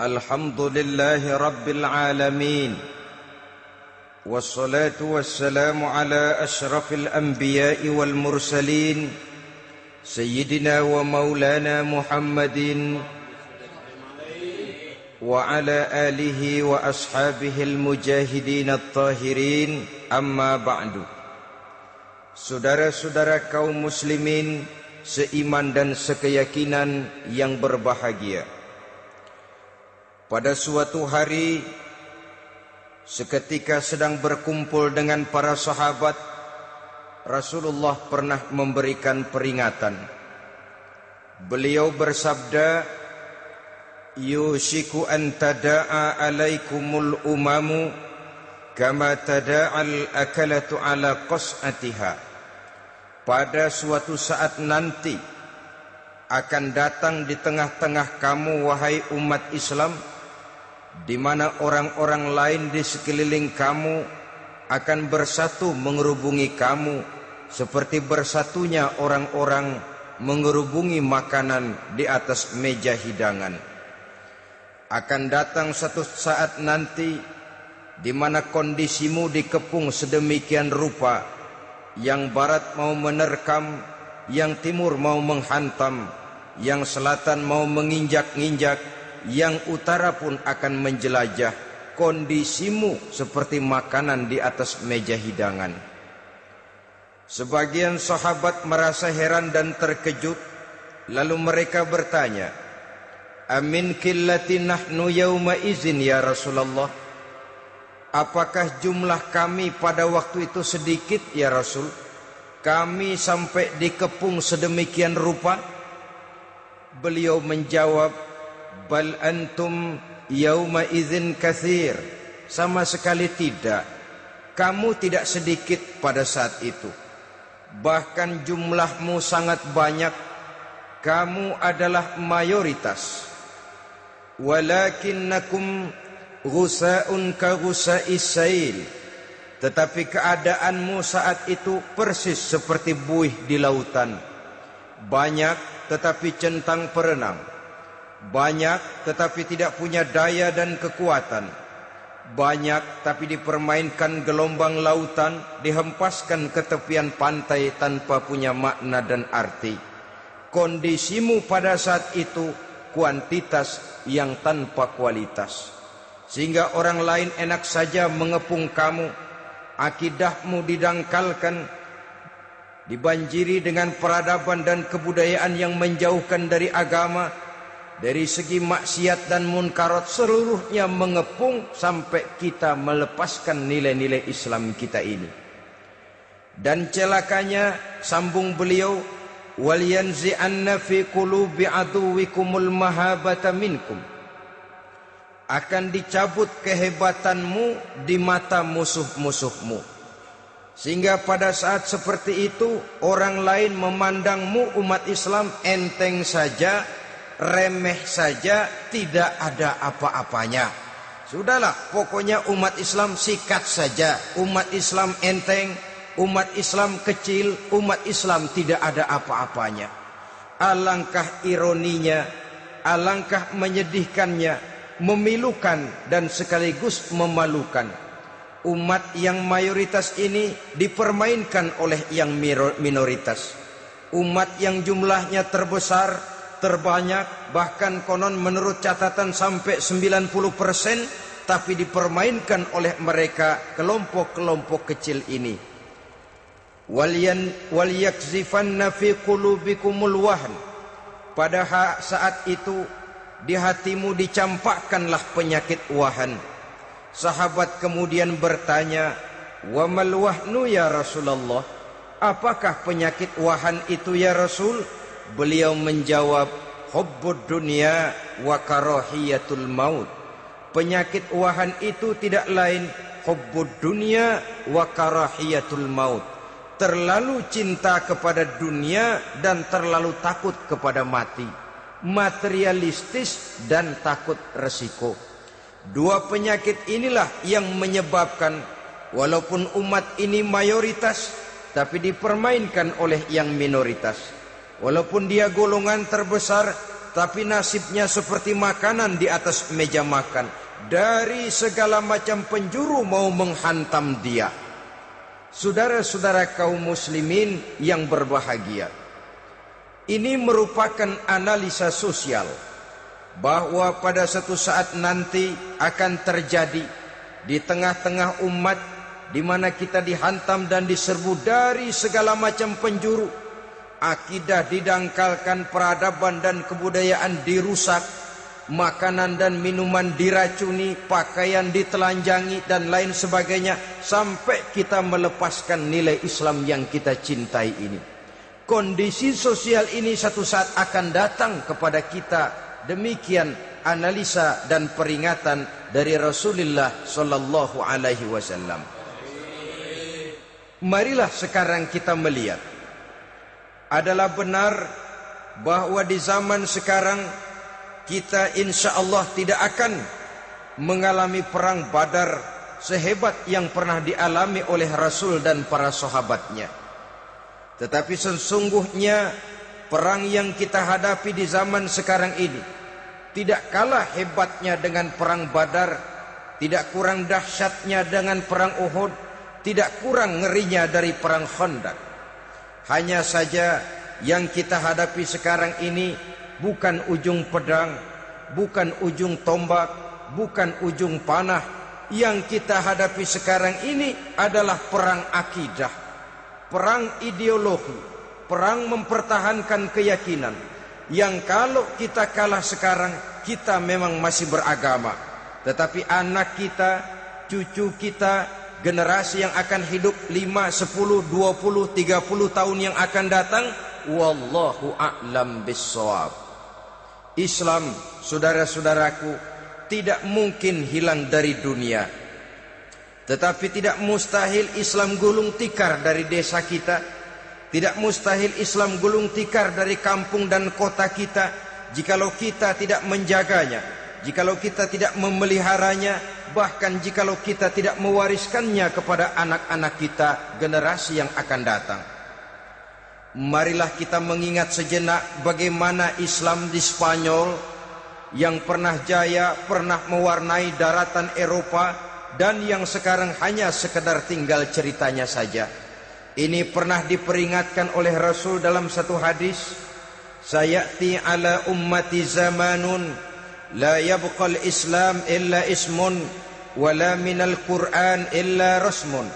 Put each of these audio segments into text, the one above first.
Alhamdulillahi Rabbil Alamin. Wassalatu wassalamu ala ashrafil anbiya'i wal mursalin Sayyidina wa maulana Muhammadin wa ala alihi wa ashabihil mujahidin at-tahirin. Amma ba'du. Saudara-saudara kaum muslimin seiman dan sekeyakinan yang berbahagia, pada suatu hari seketika sedang berkumpul dengan para sahabat, Rasulullah pernah memberikan peringatan. Beliau bersabda, "Yushiku an tada'a alaikumul umamu kama tada'al akalatu ala qas'atiha." Pada suatu saat nanti akan datang di tengah-tengah kamu, wahai umat Islam, di mana orang-orang lain di sekeliling kamu akan bersatu mengerubungi kamu seperti bersatunya orang-orang mengerubungi makanan di atas meja hidangan. Akan datang satu saat nanti di mana kondisimu dikepung sedemikian rupa, yang barat mau menerkam, yang timur mau menghantam, yang selatan mau menginjak-injak, yang utara pun akan menjelajah. Kondisimu seperti makanan di atas meja hidangan. Sebagian sahabat merasa heran dan terkejut, lalu mereka bertanya, "Amin qillati nahnu yauma izin ya Rasulullah?" Apakah jumlah kami pada waktu itu sedikit ya Rasul? Kami sampai dikepung sedemikian rupa? Beliau menjawab, "Bal antum yauma idzin katsir." Sama sekali tidak. Kamu tidak sedikit pada saat itu. Bahkan jumlahmu sangat banyak. Kamu adalah mayoritas. Walakinnakum ghusa'un ka ghusa'is sail. Tetapi keadaanmu saat itu persis seperti buih di lautan. Banyak tetapi centang perenang. Banyak tetapi tidak punya daya dan kekuatan. Banyak tapi dipermainkan gelombang lautan, dihempaskan ke tepian pantai tanpa punya makna dan arti. Kondisimu pada saat itu kuantitas yang tanpa kualitas, sehingga orang lain enak saja mengepung kamu. Akidahmu didangkalkan, dibanjiri dengan peradaban dan kebudayaan yang menjauhkan dari agama. Dari segi maksiat dan munkarat seluruhnya mengepung sampai kita melepaskan nilai-nilai Islam kita ini. Dan celakanya, sambung beliau, "Wal yanzi'anna fi qulubi aduwikumul mahabata minkum." Akan dicabut kehebatanmu di mata musuh-musuhmu, sehingga pada saat seperti itu orang lain memandangmu umat Islam enteng saja, remeh saja, tidak ada apa-apanya. Sudahlah, pokoknya umat Islam sikat saja. Umat Islam enteng, umat Islam kecil, umat Islam tidak ada apa-apanya. Alangkah ironinya, alangkah menyedihkannya, memilukan dan sekaligus memalukan. Umat yang mayoritas ini dipermainkan oleh yang minoritas. Umat yang jumlahnya terbesar, terbanyak, bahkan konon menurut catatan sampai 90%, tapi dipermainkan oleh mereka kelompok-kelompok kecil ini. Wal yakzifanna fi qulubikumul wahn. Pada saat itu di hatimu dicampakkanlah penyakit wahan. Sahabat kemudian bertanya, "Wa mal wahnu ya Rasulullah?" Apakah penyakit wahan itu ya Rasul? Beliau menjawab, "Hubbud dunya wa karahiyatul maut." Penyakit wahan itu tidak lain hubbud dunya wa karahiyatul maut. Terlalu cinta kepada dunia dan terlalu takut kepada mati. Materialistis dan takut resiko. Dua penyakit inilah yang menyebabkan walaupun umat ini mayoritas, tapi dipermainkan oleh yang minoritas. Walaupun dia golongan terbesar, tapi nasibnya seperti makanan di atas meja makan. Dari segala macam penjuru mau menghantam dia. Saudara-saudara kaum muslimin yang berbahagia, ini merupakan analisa sosial bahwa pada satu saat nanti akan terjadi di tengah-tengah umat di mana kita dihantam dan diserbu dari segala macam penjuru. Akidah didangkalkan, peradaban dan kebudayaan dirusak, makanan dan minuman diracuni, pakaian ditelanjangi dan lain sebagainya, sampai kita melepaskan nilai Islam yang kita cintai ini. Kondisi sosial ini satu saat akan datang kepada kita. Demikian analisa dan peringatan dari Rasulullah sallallahu alaihi wasallam. Marilah sekarang kita melihat, adalah benar bahwa di zaman sekarang kita insya Allah tidak akan mengalami perang Badar sehebat yang pernah dialami oleh Rasul dan para sahabatnya. Tetapi sesungguhnya perang yang kita hadapi di zaman sekarang ini tidak kalah hebatnya dengan perang Badar, tidak kurang dahsyatnya dengan perang Uhud, tidak kurang ngerinya dari perang Khandaq. Hanya saja yang kita hadapi sekarang ini bukan ujung pedang, bukan ujung tombak, bukan ujung panah. Yang kita hadapi sekarang ini adalah perang akidah, perang ideologi, perang mempertahankan keyakinan. Yang kalau kita kalah sekarang, kita memang masih beragama. Tetapi anak kita, cucu kita, generasi yang akan hidup 5, 10, 20, 30 tahun yang akan datang, wallahu a'lam bissawab. Islam, saudara-saudaraku, tidak mungkin hilang dari dunia. Tetapi tidak mustahil Islam gulung tikar dari desa kita. Tidak mustahil Islam gulung tikar dari kampung dan kota kita, jikalau kita tidak menjaganya, jikalau kita tidak memeliharanya, bahkan jikalau kita tidak mewariskannya kepada anak-anak kita, generasi yang akan datang. Marilah kita mengingat sejenak bagaimana Islam di Spanyol yang pernah jaya, pernah mewarnai daratan Eropa, dan yang sekarang hanya sekedar tinggal ceritanya saja. Ini pernah diperingatkan oleh Rasul dalam satu hadis, sayati ala ummati zamanun la yabqal Islam illa ismun wala minal Quran illa rasmun.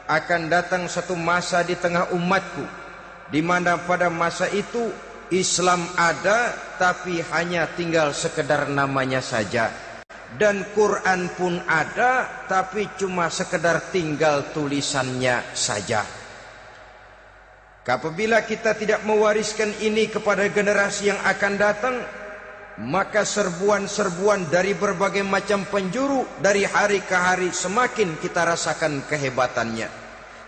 Akan datang satu masa di tengah umatku di mana pada masa itu Islam ada tapi hanya tinggal sekedar namanya saja, dan Quran pun ada tapi cuma sekedar tinggal tulisannya saja. Apabila kita tidak mewariskan ini kepada generasi yang akan datang, maka serbuan-serbuan dari berbagai macam penjuru dari hari ke hari semakin kita rasakan kehebatannya.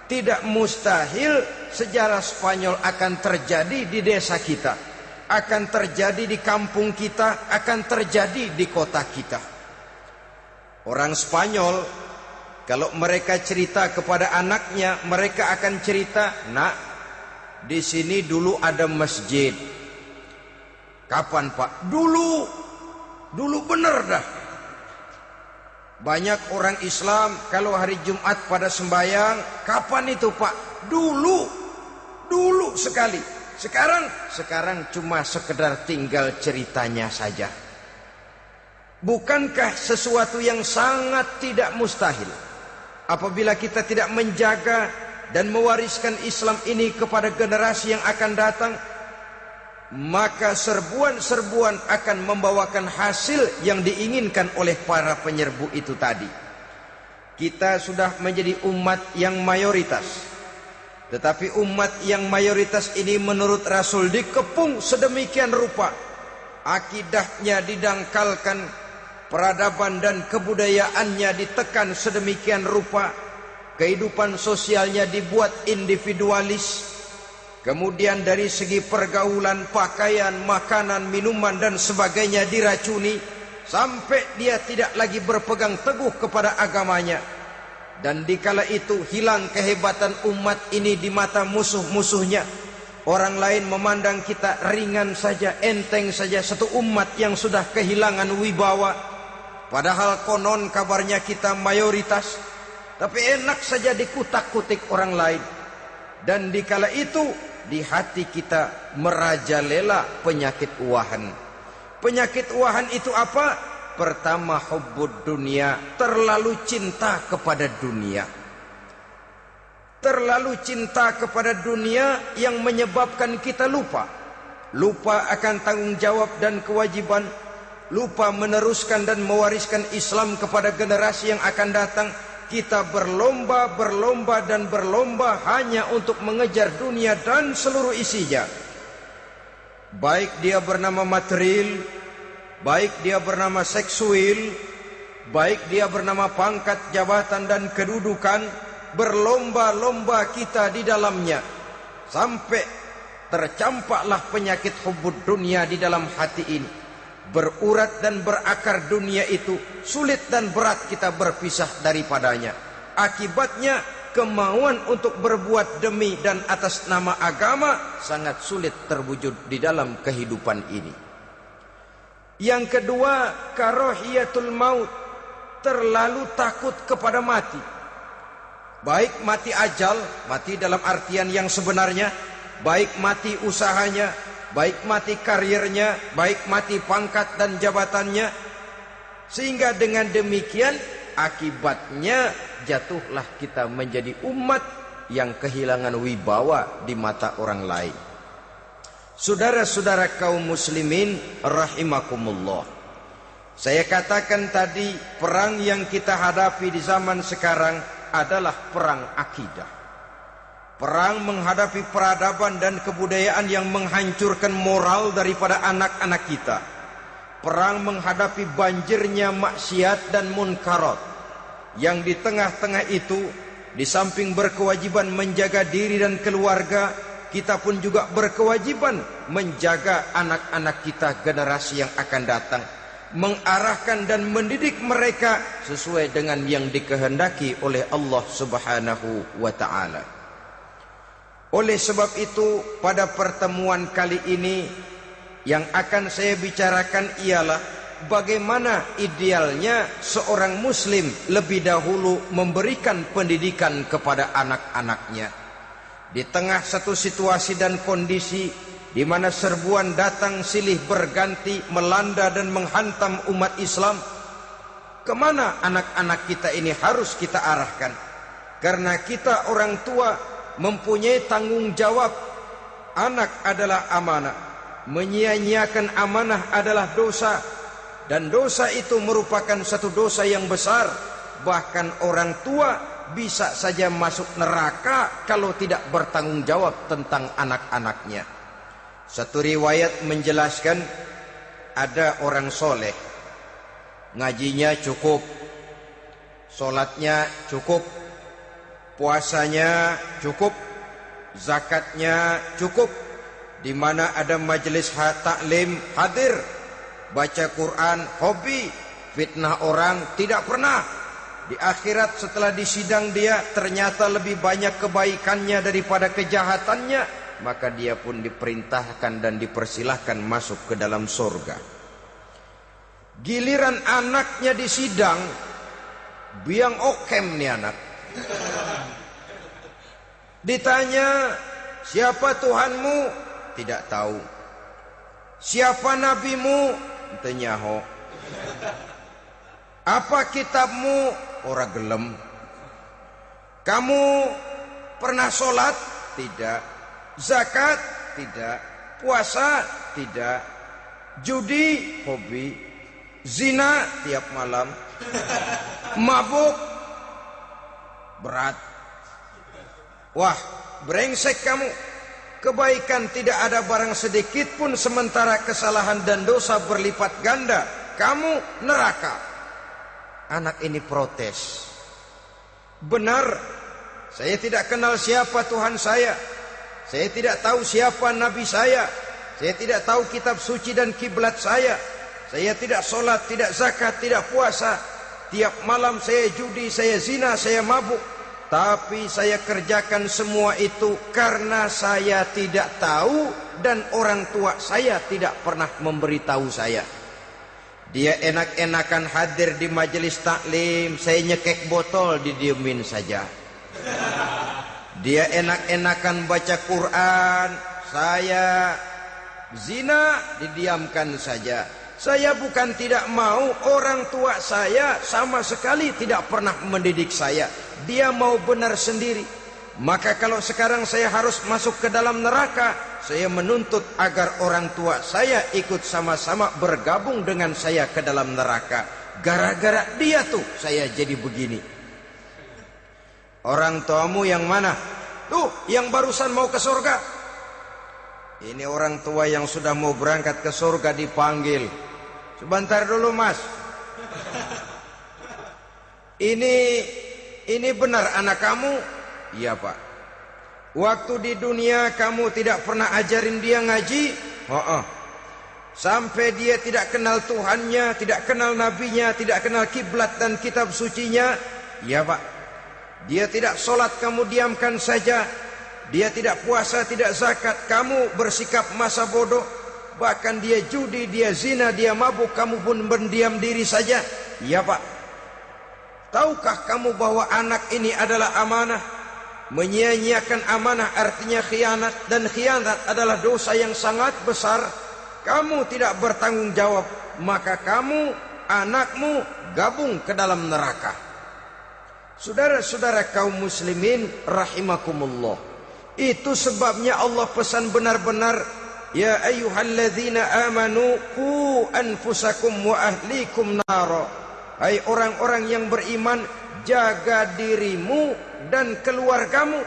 Tidak mustahil sejarah Spanyol akan terjadi di desa kita, akan terjadi di kampung kita, akan terjadi di kota kita. Orang Spanyol kalau mereka cerita kepada anaknya, mereka akan cerita, "Nak, di sini dulu ada masjid." Kapan, Pak? Dulu bener dah. Banyak orang Islam kalau hari Jumat pada sembahyang, kapan itu, Pak? Dulu sekali. Sekarang cuma sekedar tinggal ceritanya saja. Bukankah sesuatu yang sangat tidak mustahil apabila kita tidak menjaga dan mewariskan Islam ini kepada generasi yang akan datang? Maka serbuan-serbuan akan membawakan hasil yang diinginkan oleh para penyerbu itu tadi. Kita sudah menjadi umat yang mayoritas, tetapi umat yang mayoritas ini menurut Rasul dikepung sedemikian rupa, akidahnya didangkalkan, peradaban dan kebudayaannya ditekan sedemikian rupa, kehidupan sosialnya dibuat individualis. Kemudian dari segi pergaulan, pakaian, makanan, minuman dan sebagainya diracuni, sampai dia tidak lagi berpegang teguh kepada agamanya. Dan dikala itu hilang kehebatan umat ini di mata musuh-musuhnya. Orang lain memandang kita ringan saja, enteng saja, satu umat yang sudah kehilangan wibawa. Padahal konon kabarnya kita mayoritas, tapi enak saja dikutak-kutik orang lain. Dan dikala itu di hati kita merajalela penyakit uahan. Penyakit uahan itu apa? Pertama, hubbud dunia, terlalu cinta kepada dunia. Terlalu cinta kepada dunia yang menyebabkan kita lupa akan tanggung jawab dan kewajiban, lupa meneruskan dan mewariskan Islam kepada generasi yang akan datang. Kita berlomba hanya untuk mengejar dunia dan seluruh isinya, baik dia bernama material, baik dia bernama seksual, baik dia bernama pangkat, jabatan dan kedudukan. Berlomba-lomba kita di dalamnya sampai tercampaklah penyakit hubbud dunia di dalam hati ini. Berurat dan berakar dunia itu, sulit dan berat kita berpisah daripadanya. Akibatnya kemauan untuk berbuat demi dan atas nama agama sangat sulit terwujud di dalam kehidupan ini. Yang kedua, karahiyatul maut, terlalu takut kepada mati. Baik mati ajal, mati dalam artian yang sebenarnya, baik mati usahanya, baik mati karirnya, baik mati pangkat dan jabatannya. Sehingga dengan demikian akibatnya jatuhlah kita menjadi umat yang kehilangan wibawa di mata orang lain. Saudara-saudara kaum muslimin rahimakumullah, saya katakan tadi, perang yang kita hadapi di zaman sekarang adalah perang akidah. Perang menghadapi peradaban dan kebudayaan yang menghancurkan moral daripada anak-anak kita. Perang menghadapi banjirnya maksiat dan munkarat. Yang di tengah-tengah itu, di samping berkewajiban menjaga diri dan keluarga, kita pun juga berkewajiban menjaga anak-anak kita, generasi yang akan datang, mengarahkan dan mendidik mereka sesuai dengan yang dikehendaki oleh Allah Subhanahu wa ta'ala. Oleh sebab itu, pada pertemuan kali ini yang akan saya bicarakan ialah bagaimana idealnya seorang muslim lebih dahulu memberikan pendidikan kepada anak-anaknya. Di tengah satu situasi dan kondisi di mana serbuan datang silih berganti melanda dan menghantam umat Islam, kemana anak-anak kita ini harus kita arahkan? Karena kita orang tua mempunyai tanggung jawab. Anak adalah amanah, menyia-nyiakan amanah adalah dosa, dan dosa itu merupakan satu dosa yang besar. Bahkan orang tua bisa saja masuk neraka kalau tidak bertanggung jawab tentang anak-anaknya. Satu riwayat menjelaskan ada orang soleh, ngajinya cukup, solatnya cukup, puasanya cukup, zakatnya cukup, di mana ada majelis taklim hadir, baca Quran hobi, fitnah orang tidak pernah. Di akhirat setelah disidang dia ternyata lebih banyak kebaikannya daripada kejahatannya, maka dia pun diperintahkan dan dipersilahkan masuk ke dalam surga. Giliran anaknya disidang, biang okem nih anak. Ditanya, siapa Tuhanmu? Tidak tahu. Siapa nabimu? Ente nyaho. Apa kitabmu? Ora gelem. Kamu pernah sholat? Tidak. Zakat? Tidak. Puasa? Tidak. Judi? Hobi. Zina? Tiap malam. Mabuk? Berat. Wah, brengsek kamu. Kebaikan tidak ada barang sedikit pun, sementara kesalahan dan dosa berlipat ganda. Kamu neraka. Anak ini protes. Benar, saya tidak kenal siapa Tuhan saya. Saya tidak tahu siapa Nabi saya. Saya tidak tahu kitab suci dan kiblat saya. Saya tidak sholat, tidak zakat, tidak puasa. Tiap malam saya judi, saya zina, saya mabuk. Tapi saya kerjakan semua itu karena saya tidak tahu dan orang tua saya tidak pernah memberitahu saya. Dia enak-enakan hadir di majelis taklim, saya nyekek botol didiemin saja. Dia enak-enakan baca Quran, saya zina didiamkan saja. Saya bukan tidak mau, orang tua saya sama sekali tidak pernah mendidik saya. Dia mau benar sendiri. Maka kalau sekarang saya harus masuk ke dalam neraka, saya menuntut agar orang tua saya ikut sama-sama bergabung dengan saya ke dalam neraka. Gara-gara dia tuh saya jadi begini. Orang tuamu yang mana? Tuh, yang barusan mau ke surga. Ini orang tua yang sudah mau berangkat ke surga dipanggil. Sebentar dulu mas. Ini benar anak kamu? Iya pak. Waktu di dunia kamu tidak pernah ajarin dia ngaji? Sampai dia tidak kenal Tuhannya, tidak kenal nabinya, tidak kenal kiblat dan kitab sucinya? Iya pak. Dia tidak sholat, kamu diamkan saja. Dia tidak puasa, tidak zakat, kamu bersikap masa bodoh. Bahkan dia judi, dia zina, dia mabuk, kamu pun berdiam diri saja. Iya pak. Tahukah kamu bahwa anak ini adalah amanah? Menyia-nyiakan amanah artinya khianat, dan khianat adalah dosa yang sangat besar. Kamu tidak bertanggung jawab, maka kamu, anakmu gabung ke dalam neraka. Saudara-saudara kaum muslimin rahimakumullah, itu sebabnya Allah pesan benar-benar, ya ayyuhalladzina amanu qu anfusakum wa ahlikum nara. Hai orang-orang yang beriman, jaga dirimu dan keluargamu,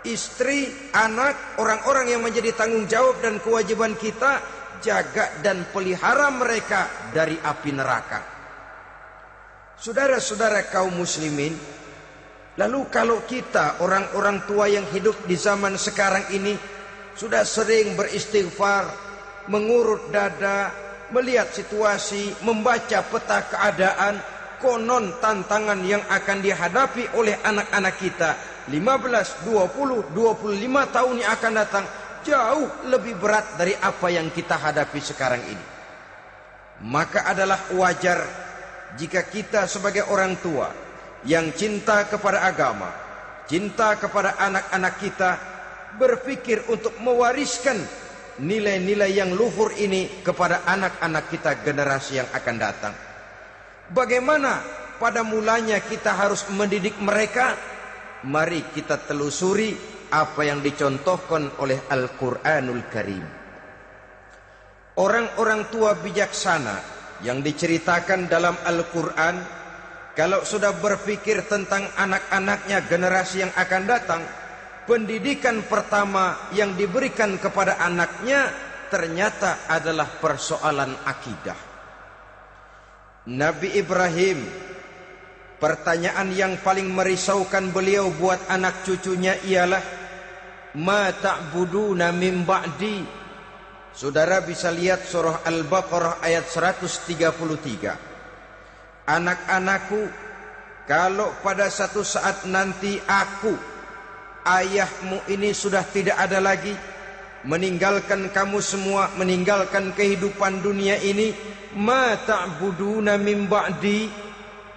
istri, anak, orang-orang yang menjadi tanggung jawab dan kewajiban kita, jaga dan pelihara mereka dari api neraka. Saudara-saudara kaum muslimin, lalu kalau kita orang-orang tua yang hidup di zaman sekarang ini sudah sering beristighfar, mengurut dada, melihat situasi, membaca peta keadaan, konon tantangan yang akan dihadapi oleh anak-anak kita 15, 20, 25 tahun yang akan datang jauh lebih berat dari apa yang kita hadapi sekarang ini. Maka adalah wajar jika kita sebagai orang tua yang cinta kepada agama, cinta kepada anak-anak kita, berpikir untuk mewariskan nilai-nilai yang luhur ini kepada anak-anak kita generasi yang akan datang. Bagaimana pada mulanya kita harus mendidik mereka? Mari kita telusuri apa yang dicontohkan oleh Al-Quranul Karim. Orang-orang tua bijaksana yang diceritakan dalam Al-Quran, kalau sudah berpikir tentang anak-anaknya generasi yang akan datang, pendidikan pertama yang diberikan kepada anaknya ternyata adalah persoalan akidah. Nabi Ibrahim, pertanyaan yang paling merisaukan beliau buat anak cucunya ialah, ma ta'buduna min ba'di. Saudara bisa lihat surah Al-Baqarah ayat 133. Anak-anakku, kalau pada satu saat nanti aku, ayahmu ini sudah tidak ada lagi, meninggalkan kamu semua, meninggalkan kehidupan dunia ini, ma ta'buduna min ba'di,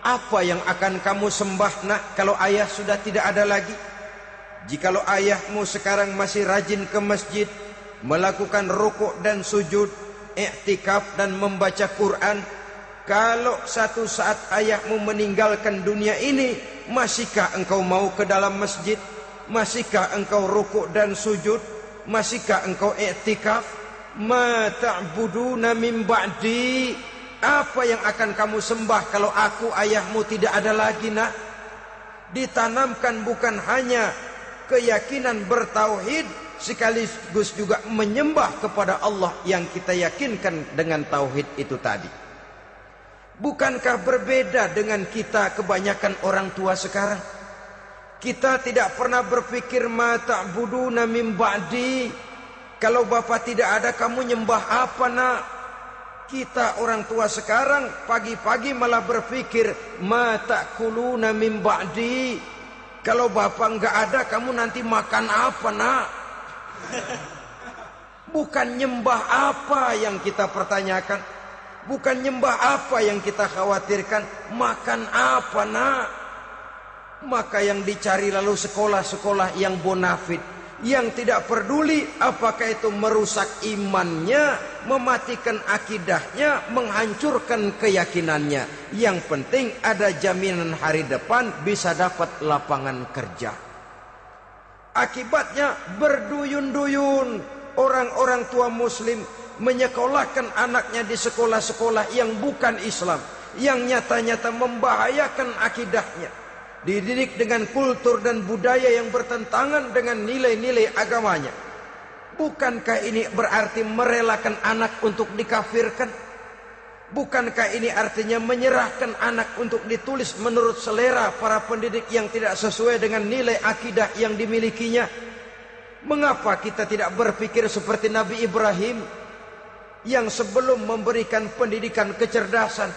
apa yang akan kamu sembah nak kalau ayah sudah tidak ada lagi? Jikalau ayahmu sekarang masih rajin ke masjid, melakukan rukuk dan sujud, i'tikaf dan membaca Quran, kalau satu saat ayahmu meninggalkan dunia ini, masihkah engkau mau ke dalam masjid? Masihkah engkau rukuk dan sujud? Masihkah engkau i'tikaf? Ma ta'buduna min ba'di, apa yang akan kamu sembah kalau aku ayahmu tidak ada lagi nak? Ditanamkan bukan hanya keyakinan bertauhid, sekaligus juga menyembah kepada Allah yang kita yakinkan dengan tauhid itu tadi. Bukankah berbeda dengan kita kebanyakan orang tua sekarang? Kita tidak pernah berpikir ma ta'buduna min ba'di, kalau bapak tidak ada kamu nyembah apa nak? Kita orang tua sekarang pagi-pagi malah berpikir ma ta'kuluna min ba'di, Kalau bapak nggak ada, kamu nanti makan apa, nak? Bukan nyembah apa yang kita pertanyakan, bukan nyembah apa yang kita khawatirkan, makan apa, nak? Maka yang dicari lalu sekolah-sekolah yang bonafit, yang tidak peduli apakah itu merusak imannya, mematikan akidahnya, menghancurkan keyakinannya. Yang penting ada jaminan hari depan bisa dapat lapangan kerja. Akibatnya berduyun-duyun orang-orang tua muslim menyekolahkan anaknya di sekolah-sekolah yang bukan Islam, yang nyata-nyata membahayakan akidahnya, dididik dengan kultur dan budaya yang bertentangan dengan nilai-nilai agamanya. Bukankah ini berarti merelakan anak untuk dikafirkan? Bukankah ini artinya menyerahkan anak untuk ditulis menurut selera para pendidik yang tidak sesuai dengan nilai akidah yang dimilikinya? Mengapa kita tidak berpikir seperti Nabi Ibrahim yang sebelum memberikan pendidikan kecerdasan,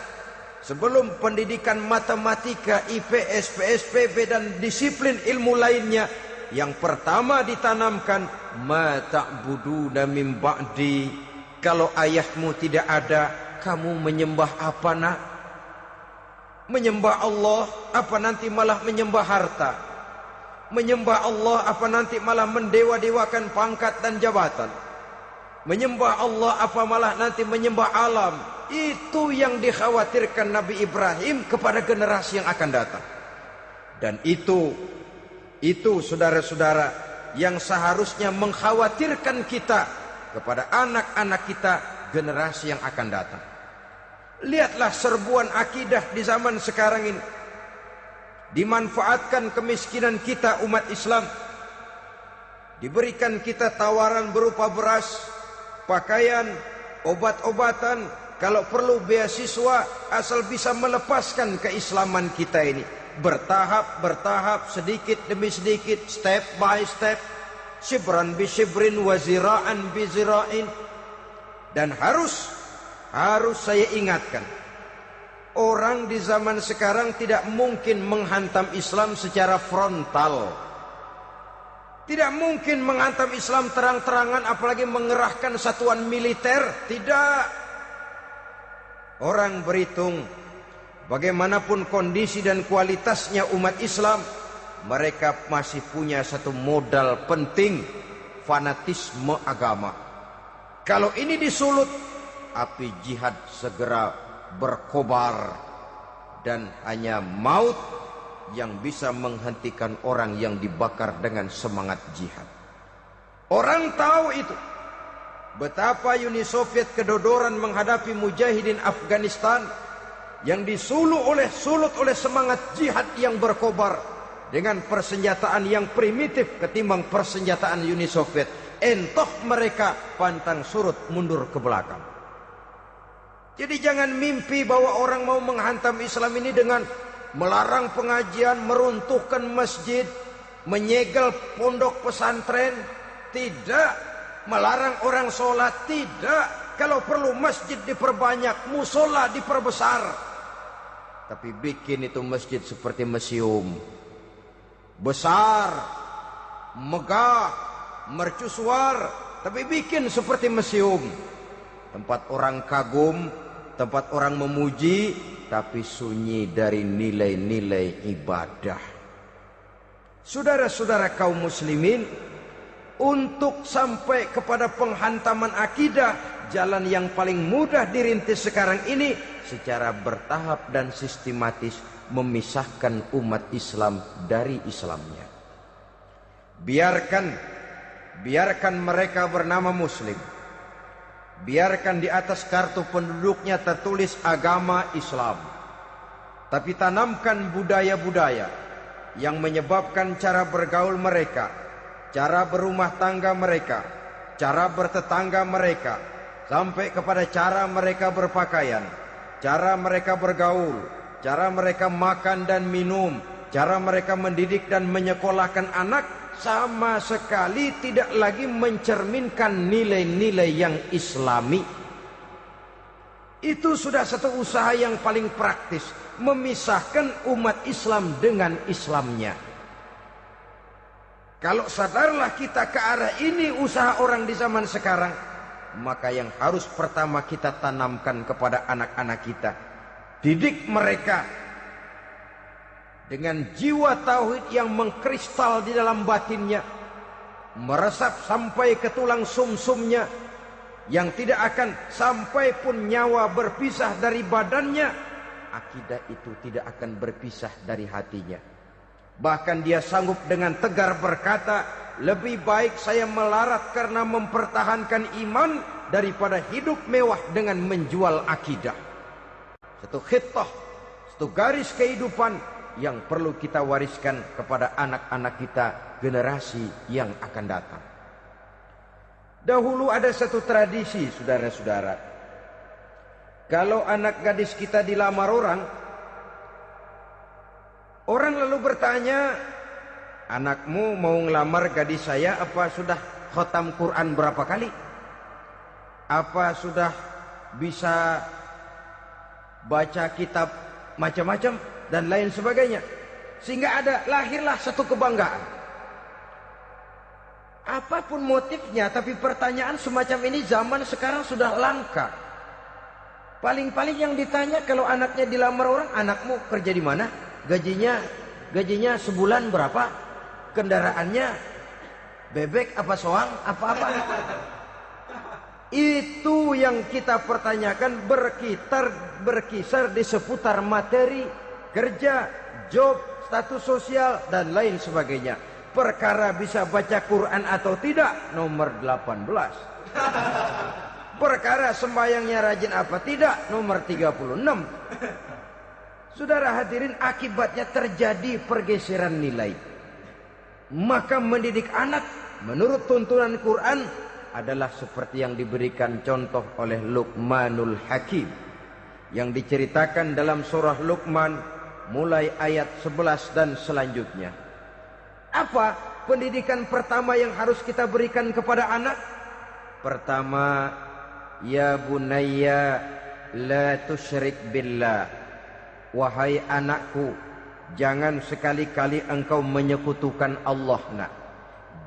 sebelum pendidikan matematika, IPS, PSPB dan disiplin ilmu lainnya, yang pertama ditanamkan, ma ta'buduna min ba'di, kalau ayahmu tidak ada, kamu menyembah apa, nak? Menyembah Allah apa nanti malah menyembah harta? Menyembah Allah apa nanti malah mendewa-dewakan pangkat dan jabatan? Menyembah Allah apa malah nanti menyembah alam? Itu yang dikhawatirkan Nabi Ibrahim kepada generasi yang akan datang. Dan itu saudara-saudara yang seharusnya mengkhawatirkan kita kepada anak-anak kita, generasi yang akan datang. Lihatlah serbuan akidah di zaman sekarang ini. Dimanfaatkan kemiskinan kita umat Islam. Diberikan kita tawaran berupa beras, pakaian, obat-obatan, kalau perlu beasiswa, asal bisa melepaskan keislaman kita ini. Bertahap, sedikit demi sedikit, step by step, shibran bi shibrin wa zira'an bi zira'in. Dan harus saya ingatkan, orang di zaman sekarang tidak mungkin menghantam Islam secara frontal. Tidak mungkin menghantam Islam terang-terangan, apalagi mengerahkan satuan militer. Tidak. Orang berhitung bagaimanapun kondisi dan kualitasnya umat Islam, mereka masih punya satu modal penting, fanatisme agama. Kalau ini disulut, api jihad segera berkobar, dan hanya maut yang bisa menghentikan orang yang dibakar dengan semangat jihad. Orang tahu itu. Betapa Uni Soviet kedodoran menghadapi mujahidin Afghanistan yang disulut oleh semangat jihad yang berkobar dengan persenjataan yang primitif ketimbang persenjataan Uni Soviet. Entah mereka pantang surut mundur ke belakang. Jadi jangan mimpi bahwa orang mau menghantam Islam ini dengan melarang pengajian, meruntuhkan masjid, menyegel pondok pesantren. Tidak. Melarang orang sholat. Tidak. Kalau perlu masjid diperbanyak, musola diperbesar. Tapi bikin itu masjid seperti museum. Besar, megah, mercusuar, tapi bikin seperti museum. Tempat orang kagum, tempat orang memuji, tapi sunyi dari nilai-nilai ibadah. Saudara-saudara kaum muslimin, untuk sampai kepada penghantaman akidah, jalan yang paling mudah dirintis sekarang ini secara bertahap dan sistematis, memisahkan umat Islam dari Islamnya. Biarkan mereka bernama Muslim. Biarkan di atas kartu penduduknya tertulis agama Islam. Tapi tanamkan budaya-budaya yang menyebabkan cara bergaul mereka, cara berumah tangga mereka, cara bertetangga mereka, sampai kepada cara mereka berpakaian, cara mereka bergaul, cara mereka makan dan minum, cara mereka mendidik dan menyekolahkan anak, sama sekali tidak lagi mencerminkan nilai-nilai yang Islami. Itu sudah satu usaha yang paling praktis, memisahkan umat Islam dengan Islamnya. Kalau sadarlah kita ke arah ini usaha orang di zaman sekarang, maka yang harus pertama kita tanamkan kepada anak-anak kita, didik mereka dengan jiwa tauhid yang mengkristal di dalam batinnya, meresap sampai ke tulang sumsumnya, yang tidak akan sampai pun nyawa berpisah dari badannya, akidah itu tidak akan berpisah dari hatinya. Bahkan dia sanggup dengan tegar berkata, lebih baik saya melarat karena mempertahankan iman daripada hidup mewah dengan menjual akidah. Satu khittah, satu garis kehidupan yang perlu kita wariskan kepada anak-anak kita, generasi yang akan datang. Dahulu ada satu tradisi, saudara-saudara. Kalau anak gadis kita dilamar orang, orang lalu bertanya, anakmu mau ngelamar gadis saya, apa sudah khatam Quran berapa kali? Apa sudah bisa baca kitab macam-macam dan lain sebagainya? Sehingga lahirlah satu kebanggaan. Apapun motifnya, tapi pertanyaan semacam ini zaman sekarang sudah langka. Paling-paling yang ditanya kalau anaknya dilamar orang, anakmu kerja di mana? Gajinya sebulan berapa? Kendaraannya bebek apa soang? Apa-apa? Itu yang kita pertanyakan, berkisar di seputar materi, kerja, job, status sosial, dan lain sebagainya. Perkara bisa baca Quran atau tidak, nomor 18. Perkara sembahyangnya rajin apa tidak, nomor 36. Saudara hadirin, akibatnya terjadi pergeseran nilai. Maka mendidik anak menurut tuntunan Quran adalah seperti yang diberikan contoh oleh Luqmanul Hakim, yang diceritakan dalam surah Luqman mulai ayat 11 dan selanjutnya. Apa pendidikan pertama yang harus kita berikan kepada anak? Pertama, ya bunayya la tusyrik billah. Wahai anakku, jangan sekali-kali engkau menyekutukan Allah. Nak,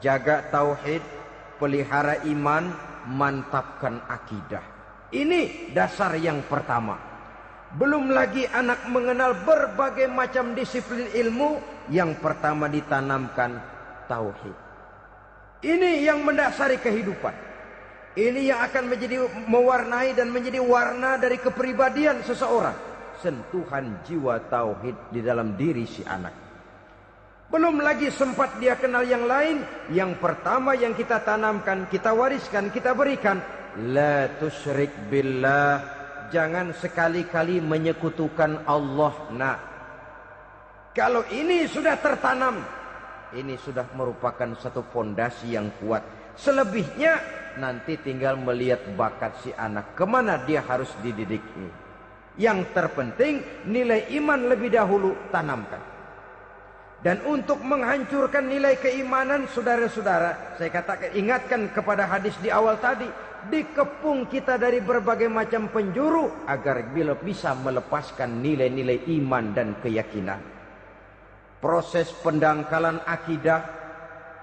jaga tauhid, pelihara iman, mantapkan akidah. Ini dasar yang pertama. Belum lagi anak mengenal berbagai macam disiplin ilmu, yang pertama ditanamkan tauhid. Ini yang mendasari kehidupan. Ini yang akan menjadi mewarnai dan menjadi warna dari kepribadian seseorang. Sentuhan jiwa tauhid di dalam diri si anak. Belum lagi sempat dia kenal yang lain. Yang pertama yang kita tanamkan, kita wariskan, kita berikan, la tusyrik billah. Jangan sekali-kali menyekutukan Allah. Nah, kalau ini sudah tertanam, ini sudah merupakan satu fondasi yang kuat. Selebihnya nanti tinggal melihat bakat si anak, kemana dia harus dididik ini. Yang terpenting nilai iman lebih dahulu tanamkan. Dan untuk menghancurkan nilai keimanan, saudara-saudara, saya katakan, ingatkan kepada hadis di awal tadi, dikepung kita dari berbagai macam penjuru agar bila bisa melepaskan nilai-nilai iman dan keyakinan. Proses pendangkalan akidah,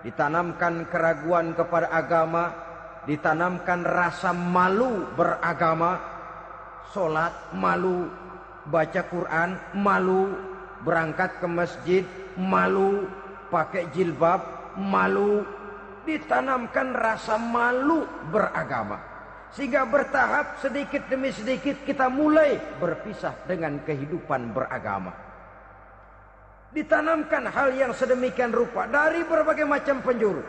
ditanamkan keraguan kepada agama, ditanamkan rasa malu beragama, sholat malu, baca Quran malu, berangkat ke masjid malu, pakai jilbab malu. Ditanamkan rasa malu beragama, sehingga bertahap sedikit demi sedikit kita mulai berpisah dengan kehidupan beragama. Ditanamkan hal yang sedemikian rupa dari berbagai macam penjuru.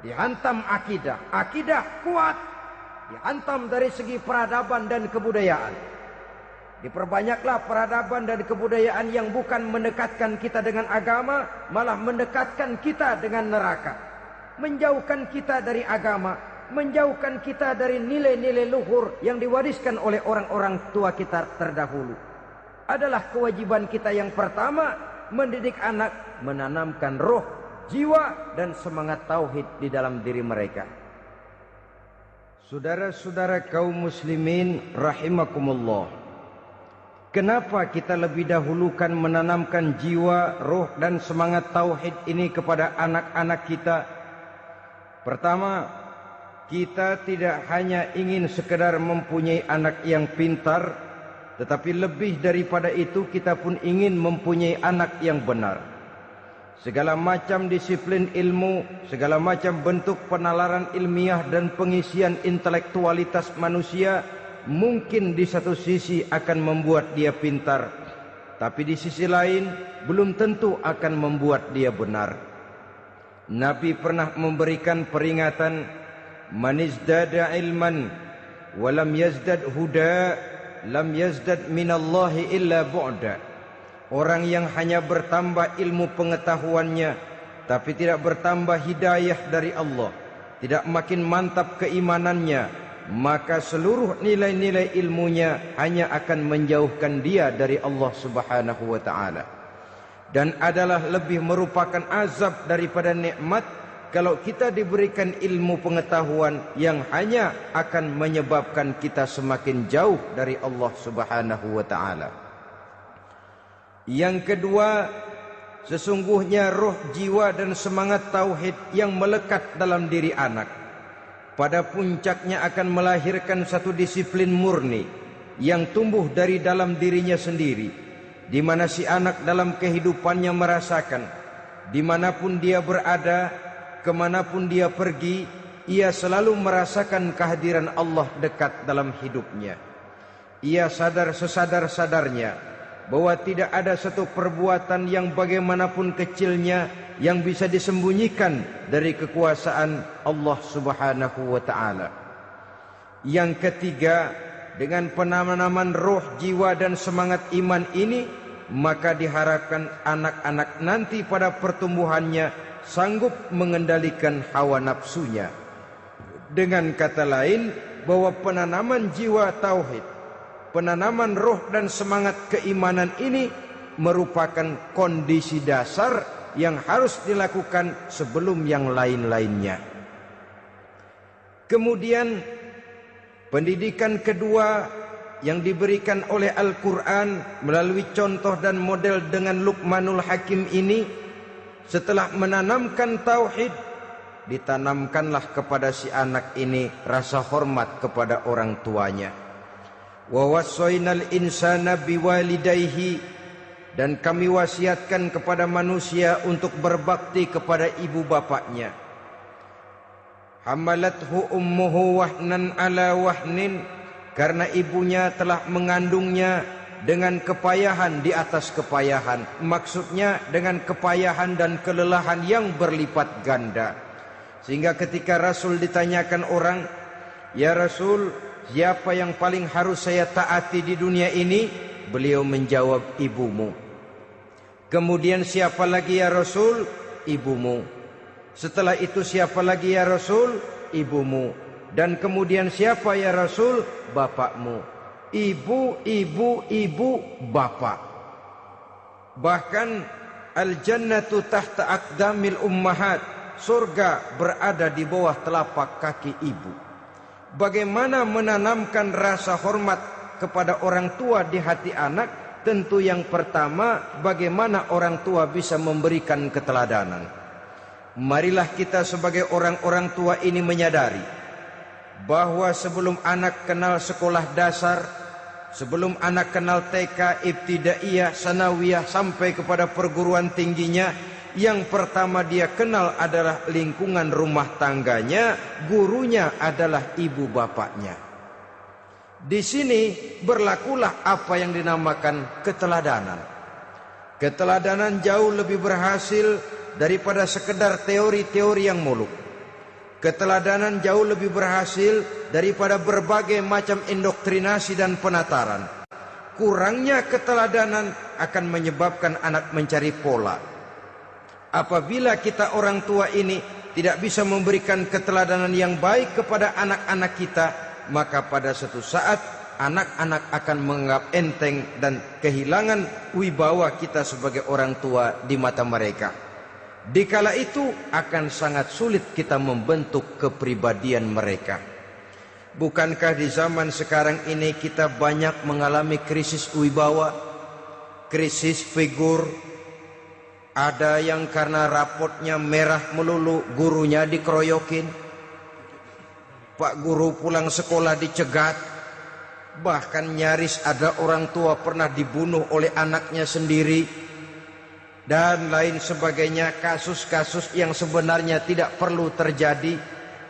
Dihantam akidah, akidah kuat. Dihantam dari segi peradaban dan kebudayaan. Diperbanyaklah peradaban dan kebudayaan yang bukan mendekatkan kita dengan agama, malah mendekatkan kita dengan neraka. Menjauhkan kita dari agama, menjauhkan kita dari nilai-nilai luhur yang diwariskan oleh orang-orang tua kita terdahulu. Adalah kewajiban kita yang pertama, mendidik anak, menanamkan roh, jiwa, dan semangat tauhid di dalam diri mereka. Saudara-saudara kaum muslimin rahimakumullah, Kenapa kita lebih dahulukan menanamkan jiwa, roh dan semangat tauhid ini kepada anak-anak kita? Pertama, kita tidak hanya ingin sekedar mempunyai anak yang pintar, tetapi lebih daripada itu kita pun ingin mempunyai anak yang benar. Segala macam disiplin ilmu, segala macam bentuk penalaran ilmiah dan pengisian intelektualitas manusia mungkin di satu sisi akan membuat dia pintar, tapi di sisi lain belum tentu akan membuat dia benar. Nabi pernah memberikan peringatan, man izdada ilman wa lam yazdad huda lam yazdad minallahi illa bu'da. Orang yang hanya bertambah ilmu pengetahuannya tapi tidak bertambah hidayah dari Allah, tidak makin mantap keimanannya, maka seluruh nilai-nilai ilmunya hanya akan menjauhkan dia dari Allah Subhanahu wa taala. Dan adalah lebih merupakan azab daripada nikmat kalau kita diberikan ilmu pengetahuan yang hanya akan menyebabkan kita semakin jauh dari Allah Subhanahu wa taala. Yang kedua, sesungguhnya roh, jiwa dan semangat tauhid yang melekat dalam diri anak pada puncaknya akan melahirkan satu disiplin murni yang tumbuh dari dalam dirinya sendiri, di mana si anak dalam kehidupannya merasakan dimanapun dia berada, kemanapun dia pergi, ia selalu merasakan kehadiran Allah dekat dalam hidupnya. Ia sadar sesadar-sadarnya bahwa tidak ada satu perbuatan yang bagaimanapun kecilnya yang bisa disembunyikan dari kekuasaan Allah Subhanahu wa taala. Yang ketiga, dengan penanaman roh, jiwa dan semangat iman ini, maka diharapkan anak-anak nanti pada pertumbuhannya sanggup mengendalikan hawa nafsunya. Dengan kata lain, bahwa penanaman jiwa tauhid, penanaman roh dan semangat keimanan ini merupakan kondisi dasar yang harus dilakukan sebelum yang lain-lainnya. Kemudian pendidikan kedua yang diberikan oleh Al-Quran melalui contoh dan model dengan Luqmanul Hakim ini, setelah menanamkan tauhid, ditanamkanlah kepada si anak ini rasa hormat kepada orang tuanya. Wa wassaynal insana biwalidayhi, dan kami wasiatkan kepada manusia untuk berbakti kepada ibu bapaknya. Hamalathu ummuhu wahnan ala wahnin, karena ibunya telah mengandungnya dengan kepayahan di atas kepayahan. Maksudnya dengan kepayahan dan kelelahan yang berlipat ganda. Sehingga ketika Rasul ditanyakan orang, "Ya Rasul, siapa yang paling harus saya taati di dunia ini?" Beliau menjawab, "Ibumu." Kemudian, "Siapa lagi ya Rasul?" "Ibumu." Setelah itu, "Siapa lagi ya Rasul?" "Ibumu." Dan kemudian, "Siapa ya Rasul?" "Bapakmu." Ibu, ibu, ibu, bapak. Bahkan al-jannatu tahta aqdamil ummahat, surga berada di bawah telapak kaki ibu. Bagaimana menanamkan rasa hormat kepada orang tua di hati anak? Tentu yang pertama, bagaimana orang tua bisa memberikan keteladanan. Marilah kita sebagai orang-orang tua ini menyadari bahwa sebelum anak kenal sekolah dasar, sebelum anak kenal TK, ibtidaiyah, sanawiyah sampai kepada perguruan tingginya, yang pertama dia kenal adalah lingkungan rumah tangganya, gurunya adalah ibu bapaknya. Di sini berlakulah apa yang dinamakan keteladanan. Keteladanan jauh lebih berhasil daripada sekedar teori-teori yang muluk. Keteladanan jauh lebih berhasil daripada berbagai macam indoktrinasi dan penataran. Kurangnya keteladanan akan menyebabkan anak mencari pola. Apabila kita orang tua ini tidak bisa memberikan keteladanan yang baik kepada anak-anak kita, maka pada suatu saat anak-anak akan menganggap enteng dan kehilangan wibawa kita sebagai orang tua di mata mereka. Dikala itu akan sangat sulit kita membentuk kepribadian mereka. Bukankah di zaman sekarang ini kita banyak mengalami krisis wibawa, krisis figur? Ada yang karena rapotnya merah melulu, gurunya dikeroyokin. Pak guru pulang sekolah dicegat. Bahkan nyaris ada orang tua pernah dibunuh oleh anaknya sendiri. Dan lain sebagainya, kasus-kasus yang sebenarnya tidak perlu terjadi,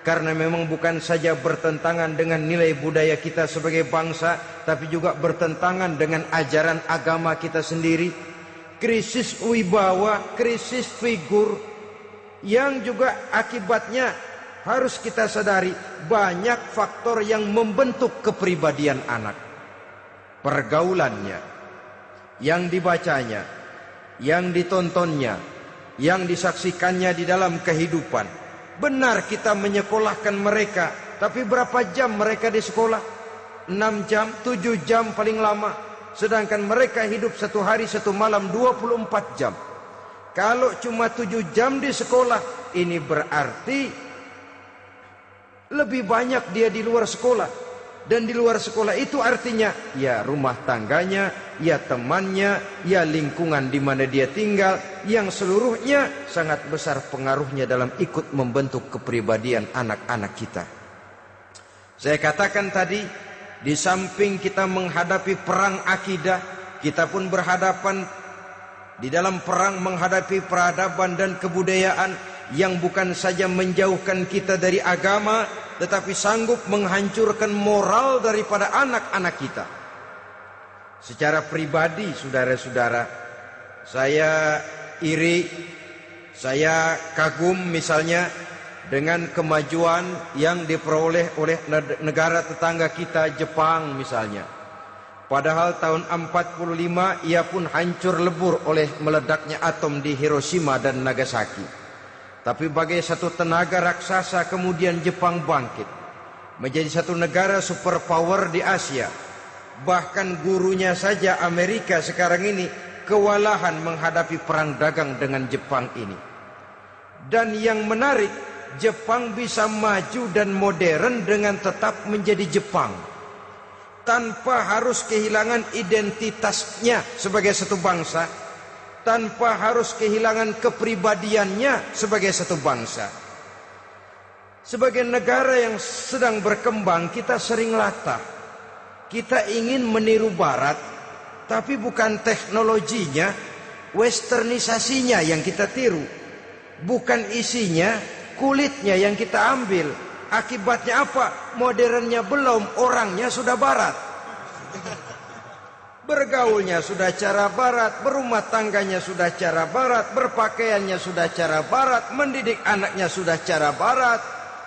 karena memang bukan saja bertentangan dengan nilai budaya kita sebagai bangsa, tapi juga bertentangan dengan ajaran agama kita sendiri. Krisis wibawa, krisis figur, yang juga akibatnya harus kita sadari banyak faktor yang membentuk kepribadian anak. Pergaulannya, yang dibacanya, yang ditontonnya, yang disaksikannya di dalam kehidupan. Benar kita menyekolahkan mereka, tapi berapa jam mereka di sekolah? 6 jam, 7 jam paling lama. Sedangkan mereka hidup 1 hari 1 malam 24 jam. Kalau cuma 7 jam di sekolah, ini berarti lebih banyak dia di luar sekolah. Dan di luar sekolah itu artinya ya rumah tangganya, ya temannya, ya lingkungan di mana dia tinggal, yang seluruhnya sangat besar pengaruhnya dalam ikut membentuk kepribadian anak-anak kita. Saya katakan tadi, di samping kita menghadapi perang akidah, kita pun berhadapan di dalam perang menghadapi peradaban dan kebudayaan yang bukan saja menjauhkan kita dari agama, tetapi sanggup menghancurkan moral daripada anak-anak kita. Secara pribadi, saudara-saudara, saya iri, saya kagum misalnya dengan kemajuan yang diperoleh oleh negara tetangga kita, Jepang misalnya. Padahal tahun 45 ia pun hancur lebur oleh meledaknya atom di Hiroshima dan Nagasaki. Tapi bagai satu tenaga raksasa kemudian Jepang bangkit menjadi satu negara superpower di Asia. Bahkan gurunya saja Amerika sekarang ini kewalahan menghadapi perang dagang dengan Jepang ini. Dan yang menarik, Jepang bisa maju dan modern dengan tetap menjadi Jepang, tanpa harus kehilangan identitasnya sebagai satu bangsa, tanpa harus kehilangan kepribadiannya sebagai satu bangsa. Sebagai negara yang sedang berkembang, kita sering latah. Kita ingin meniru Barat, tapi bukan teknologinya, westernisasinya yang kita tiru. Bukan isinya, kulitnya yang kita ambil. Akibatnya apa? Modernnya belum, orangnya sudah Barat. Bergaulnya sudah cara Barat, berumah tangganya sudah cara Barat, berpakaiannya sudah cara Barat, mendidik anaknya sudah cara Barat.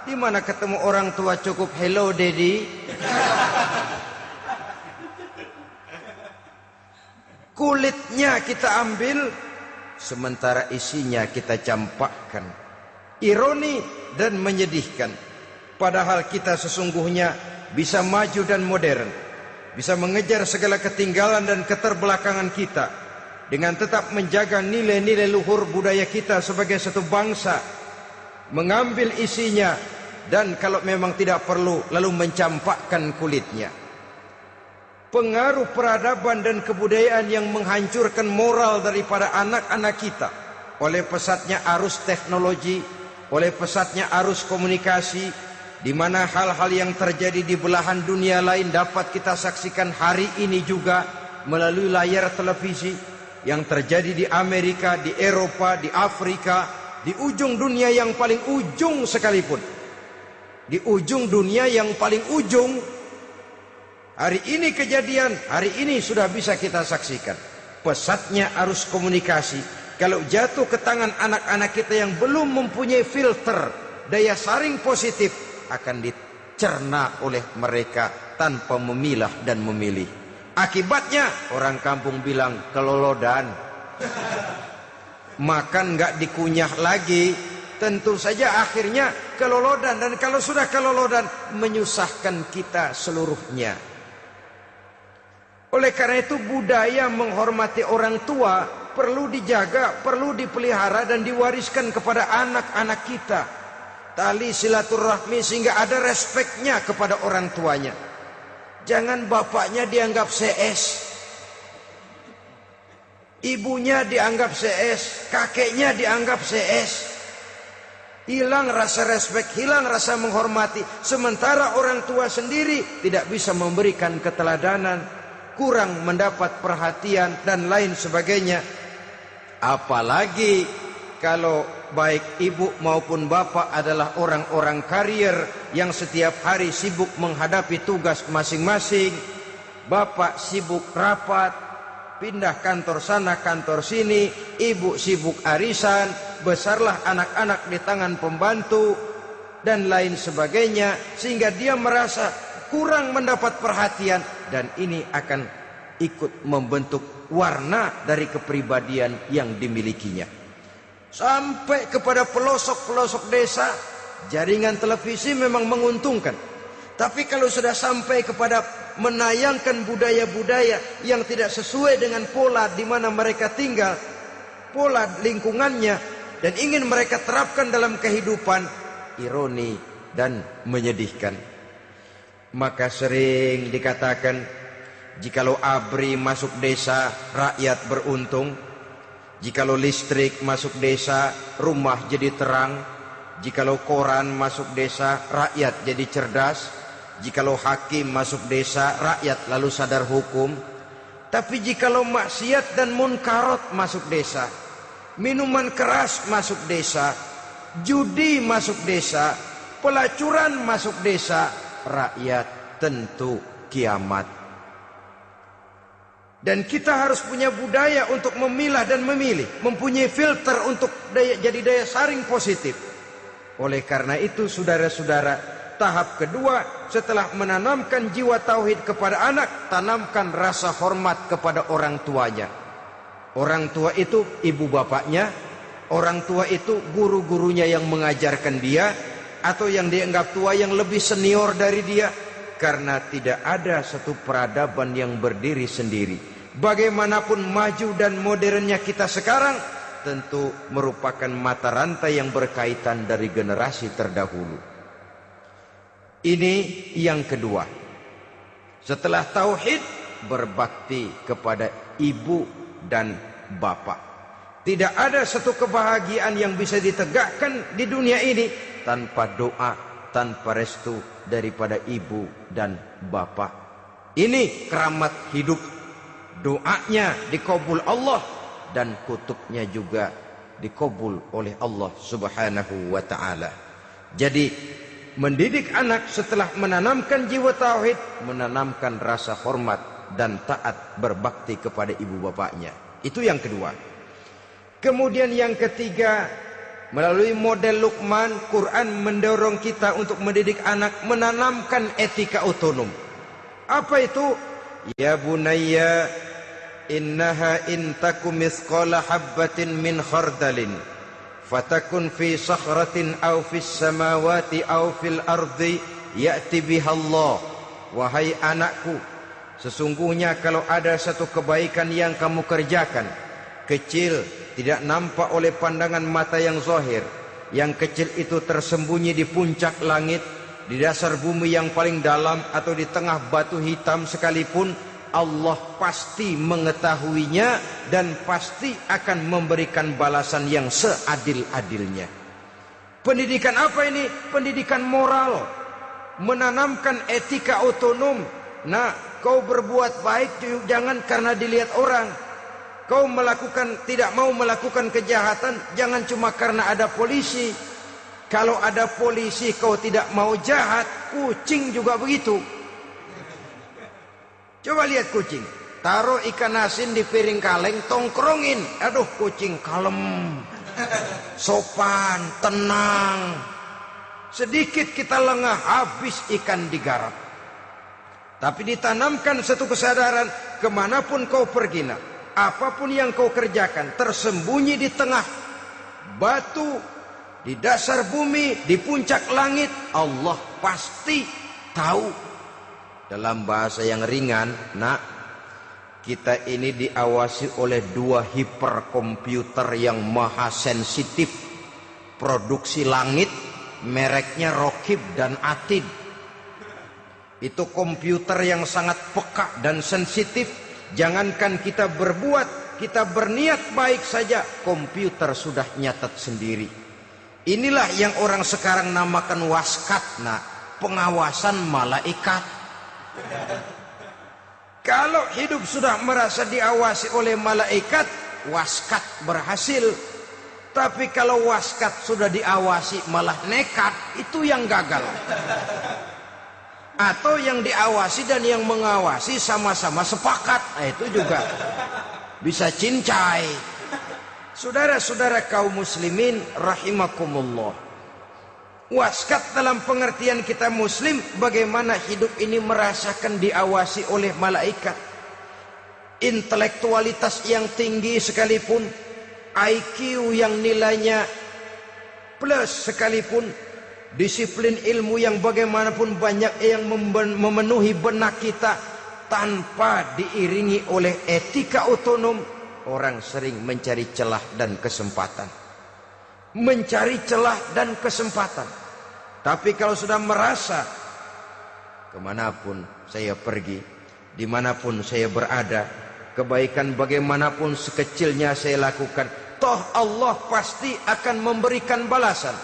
Di mana ketemu orang tua cukup hello daddy. Kulitnya kita ambil, sementara isinya kita campakkan. Ironi dan menyedihkan. Padahal kita sesungguhnya bisa maju dan modern, bisa mengejar segala ketinggalan dan keterbelakangan kita, dengan tetap menjaga nilai-nilai luhur budaya kita sebagai satu bangsa, mengambil isinya, dan kalau memang tidak perlu, lalu mencampakkan kulitnya. Pengaruh peradaban dan kebudayaan yang menghancurkan moral daripada anak-anak kita, oleh pesatnya arus teknologi, oleh pesatnya arus komunikasi, di mana hal-hal yang terjadi di belahan dunia lain dapat kita saksikan hari ini juga melalui layar televisi, yang terjadi di Amerika, di Eropa, di Afrika, di ujung dunia yang paling ujung sekalipun. Di ujung dunia yang paling ujung, hari ini kejadian, hari ini sudah bisa kita saksikan. Pesatnya arus komunikasi, kalau jatuh ke tangan anak-anak kita yang belum mempunyai filter, daya saring positif, akan dicerna oleh mereka tanpa memilah dan memilih. Akibatnya orang kampung bilang kelolodan. Makan nggak dikunyah lagi, tentu saja akhirnya kelolodan. Dan kalau sudah kelolodan, menyusahkan kita seluruhnya. Oleh karena itu budaya menghormati orang tua perlu dijaga, perlu dipelihara dan diwariskan kepada anak-anak kita. tali silaturahmi sehingga ada respeknya kepada orang tuanya. Jangan bapaknya dianggap CS, ibunya dianggap CS, kakeknya dianggap CS. Hilang rasa respek, hilang rasa menghormati. Sementara orang tua sendiri tidak bisa memberikan keteladanan, kurang mendapat perhatian dan lain sebagainya. Apalagi kalau baik ibu maupun bapak adalah orang-orang karier yang setiap hari sibuk menghadapi tugas masing-masing. Bapak sibuk rapat, pindah kantor sana kantor sini, ibu sibuk arisan, besarlah anak-anak di tangan pembantu dan lain sebagainya, sehingga dia merasa kurang mendapat perhatian, dan ini akan ikut membentuk warna dari kepribadian yang dimilikinya. Sampai kepada pelosok-pelosok desa, jaringan televisi memang menguntungkan. Tapi kalau sudah sampai kepada menayangkan budaya-budaya yang tidak sesuai dengan pola di mana mereka tinggal, pola lingkungannya, dan ingin mereka terapkan dalam kehidupan, ironi dan menyedihkan. Maka sering dikatakan, jikalau ABRI masuk desa, rakyat beruntung. Jikalau listrik masuk desa, rumah jadi terang. Jikalau koran masuk desa, rakyat jadi cerdas. Jikalau hakim masuk desa, rakyat lalu sadar hukum. Tapi jikalau maksiat dan munkarat masuk desa, minuman keras masuk desa, judi masuk desa, pelacuran masuk desa, rakyat tentu kiamat. Dan kita harus punya budaya untuk memilah dan memilih, mempunyai filter untuk jadi daya saring positif. Oleh karena itu, saudara-saudara, tahap kedua setelah menanamkan jiwa tauhid kepada anak, tanamkan rasa hormat kepada orang tuanya. Orang tua itu ibu bapaknya, orang tua itu guru-gurunya yang mengajarkan dia, atau yang dianggap tua yang lebih senior dari dia. Karena tidak ada satu peradaban yang berdiri sendiri. Bagaimanapun maju dan modernnya kita sekarang, tentu merupakan mata rantai yang berkaitan dari generasi terdahulu. Ini yang kedua. Setelah tauhid, berbakti kepada ibu dan bapak. Tidak ada satu kebahagiaan yang bisa ditegakkan di dunia ini tanpa doa, tanpa restu daripada ibu dan bapak. Ini keramat hidup. Doanya dikabul Allah dan kutubnya juga dikabul oleh Allah Subhanahu wa ta'ala. Jadi mendidik anak setelah menanamkan jiwa tauhid, menanamkan rasa hormat dan taat berbakti kepada ibu bapaknya. Itu yang kedua. Kemudian yang ketiga, melalui model Luqman, Quran mendorong kita untuk mendidik anak, menanamkan etika otonom. Apa itu? Ya bunayya, innaha in takum mithqala habbatin min khardalin fatakun fi sakhratin aw fis samawati aw fil ardi ya'ti bihallah. Wahai anakku, sesungguhnya kalau ada satu kebaikan yang kamu kerjakan, kecil, tidak nampak oleh pandangan mata yang zahir, yang kecil itu tersembunyi di puncak langit, di dasar bumi yang paling dalam, atau di tengah batu hitam sekalipun, Allah pasti mengetahuinya dan pasti akan memberikan balasan yang seadil-adilnya. Pendidikan apa ini? Pendidikan moral, menanamkan etika otonom. Nah, kau berbuat baik jangan karena dilihat orang. Kau tidak mau melakukan kejahatan, jangan cuma karena ada polisi. Kalau ada polisi kau tidak mau jahat, kucing juga begitu. Coba lihat kucing, taruh ikan asin di piring kaleng, tongkrongin. Aduh, kucing kalem, sopan, tenang. Sedikit kita lengah, habis ikan digarap. Tapi ditanamkan satu kesadaran, kemanapun kau pergi, apapun yang kau kerjakan, tersembunyi di tengah batu, di dasar bumi, di puncak langit, Allah pasti tahu. Dalam bahasa yang ringan, kita ini diawasi oleh dua hiperkomputer yang maha sensitif. Produksi langit mereknya Rokib dan Atid. Itu komputer yang sangat peka dan sensitif. Jangankan kita berbuat, kita berniat baik saja, komputer sudah nyatat sendiri. Inilah yang orang sekarang namakan waskat, pengawasan malaikat. Kalau hidup sudah merasa diawasi oleh malaikat, waskat berhasil. Tapi kalau waskat sudah diawasi malah nekat, itu yang gagal. Atau yang diawasi dan yang mengawasi sama-sama sepakat, itu juga bisa cincai. Saudara-saudara kaum muslimin rahimakumullah. Waskat dalam pengertian kita muslim, bagaimana hidup ini merasakan diawasi oleh malaikat. Intelektualitas yang tinggi sekalipun, IQ yang nilainya plus sekalipun, disiplin ilmu yang bagaimanapun banyak yang memenuhi benak kita, tanpa diiringi oleh etika otonom, orang sering mencari celah dan kesempatan. Mencari celah dan kesempatan. Tapi kalau sudah merasa kemanapun saya pergi, dimanapun saya berada, kebaikan bagaimanapun sekecilnya saya lakukan, toh Allah pasti akan memberikan balasan.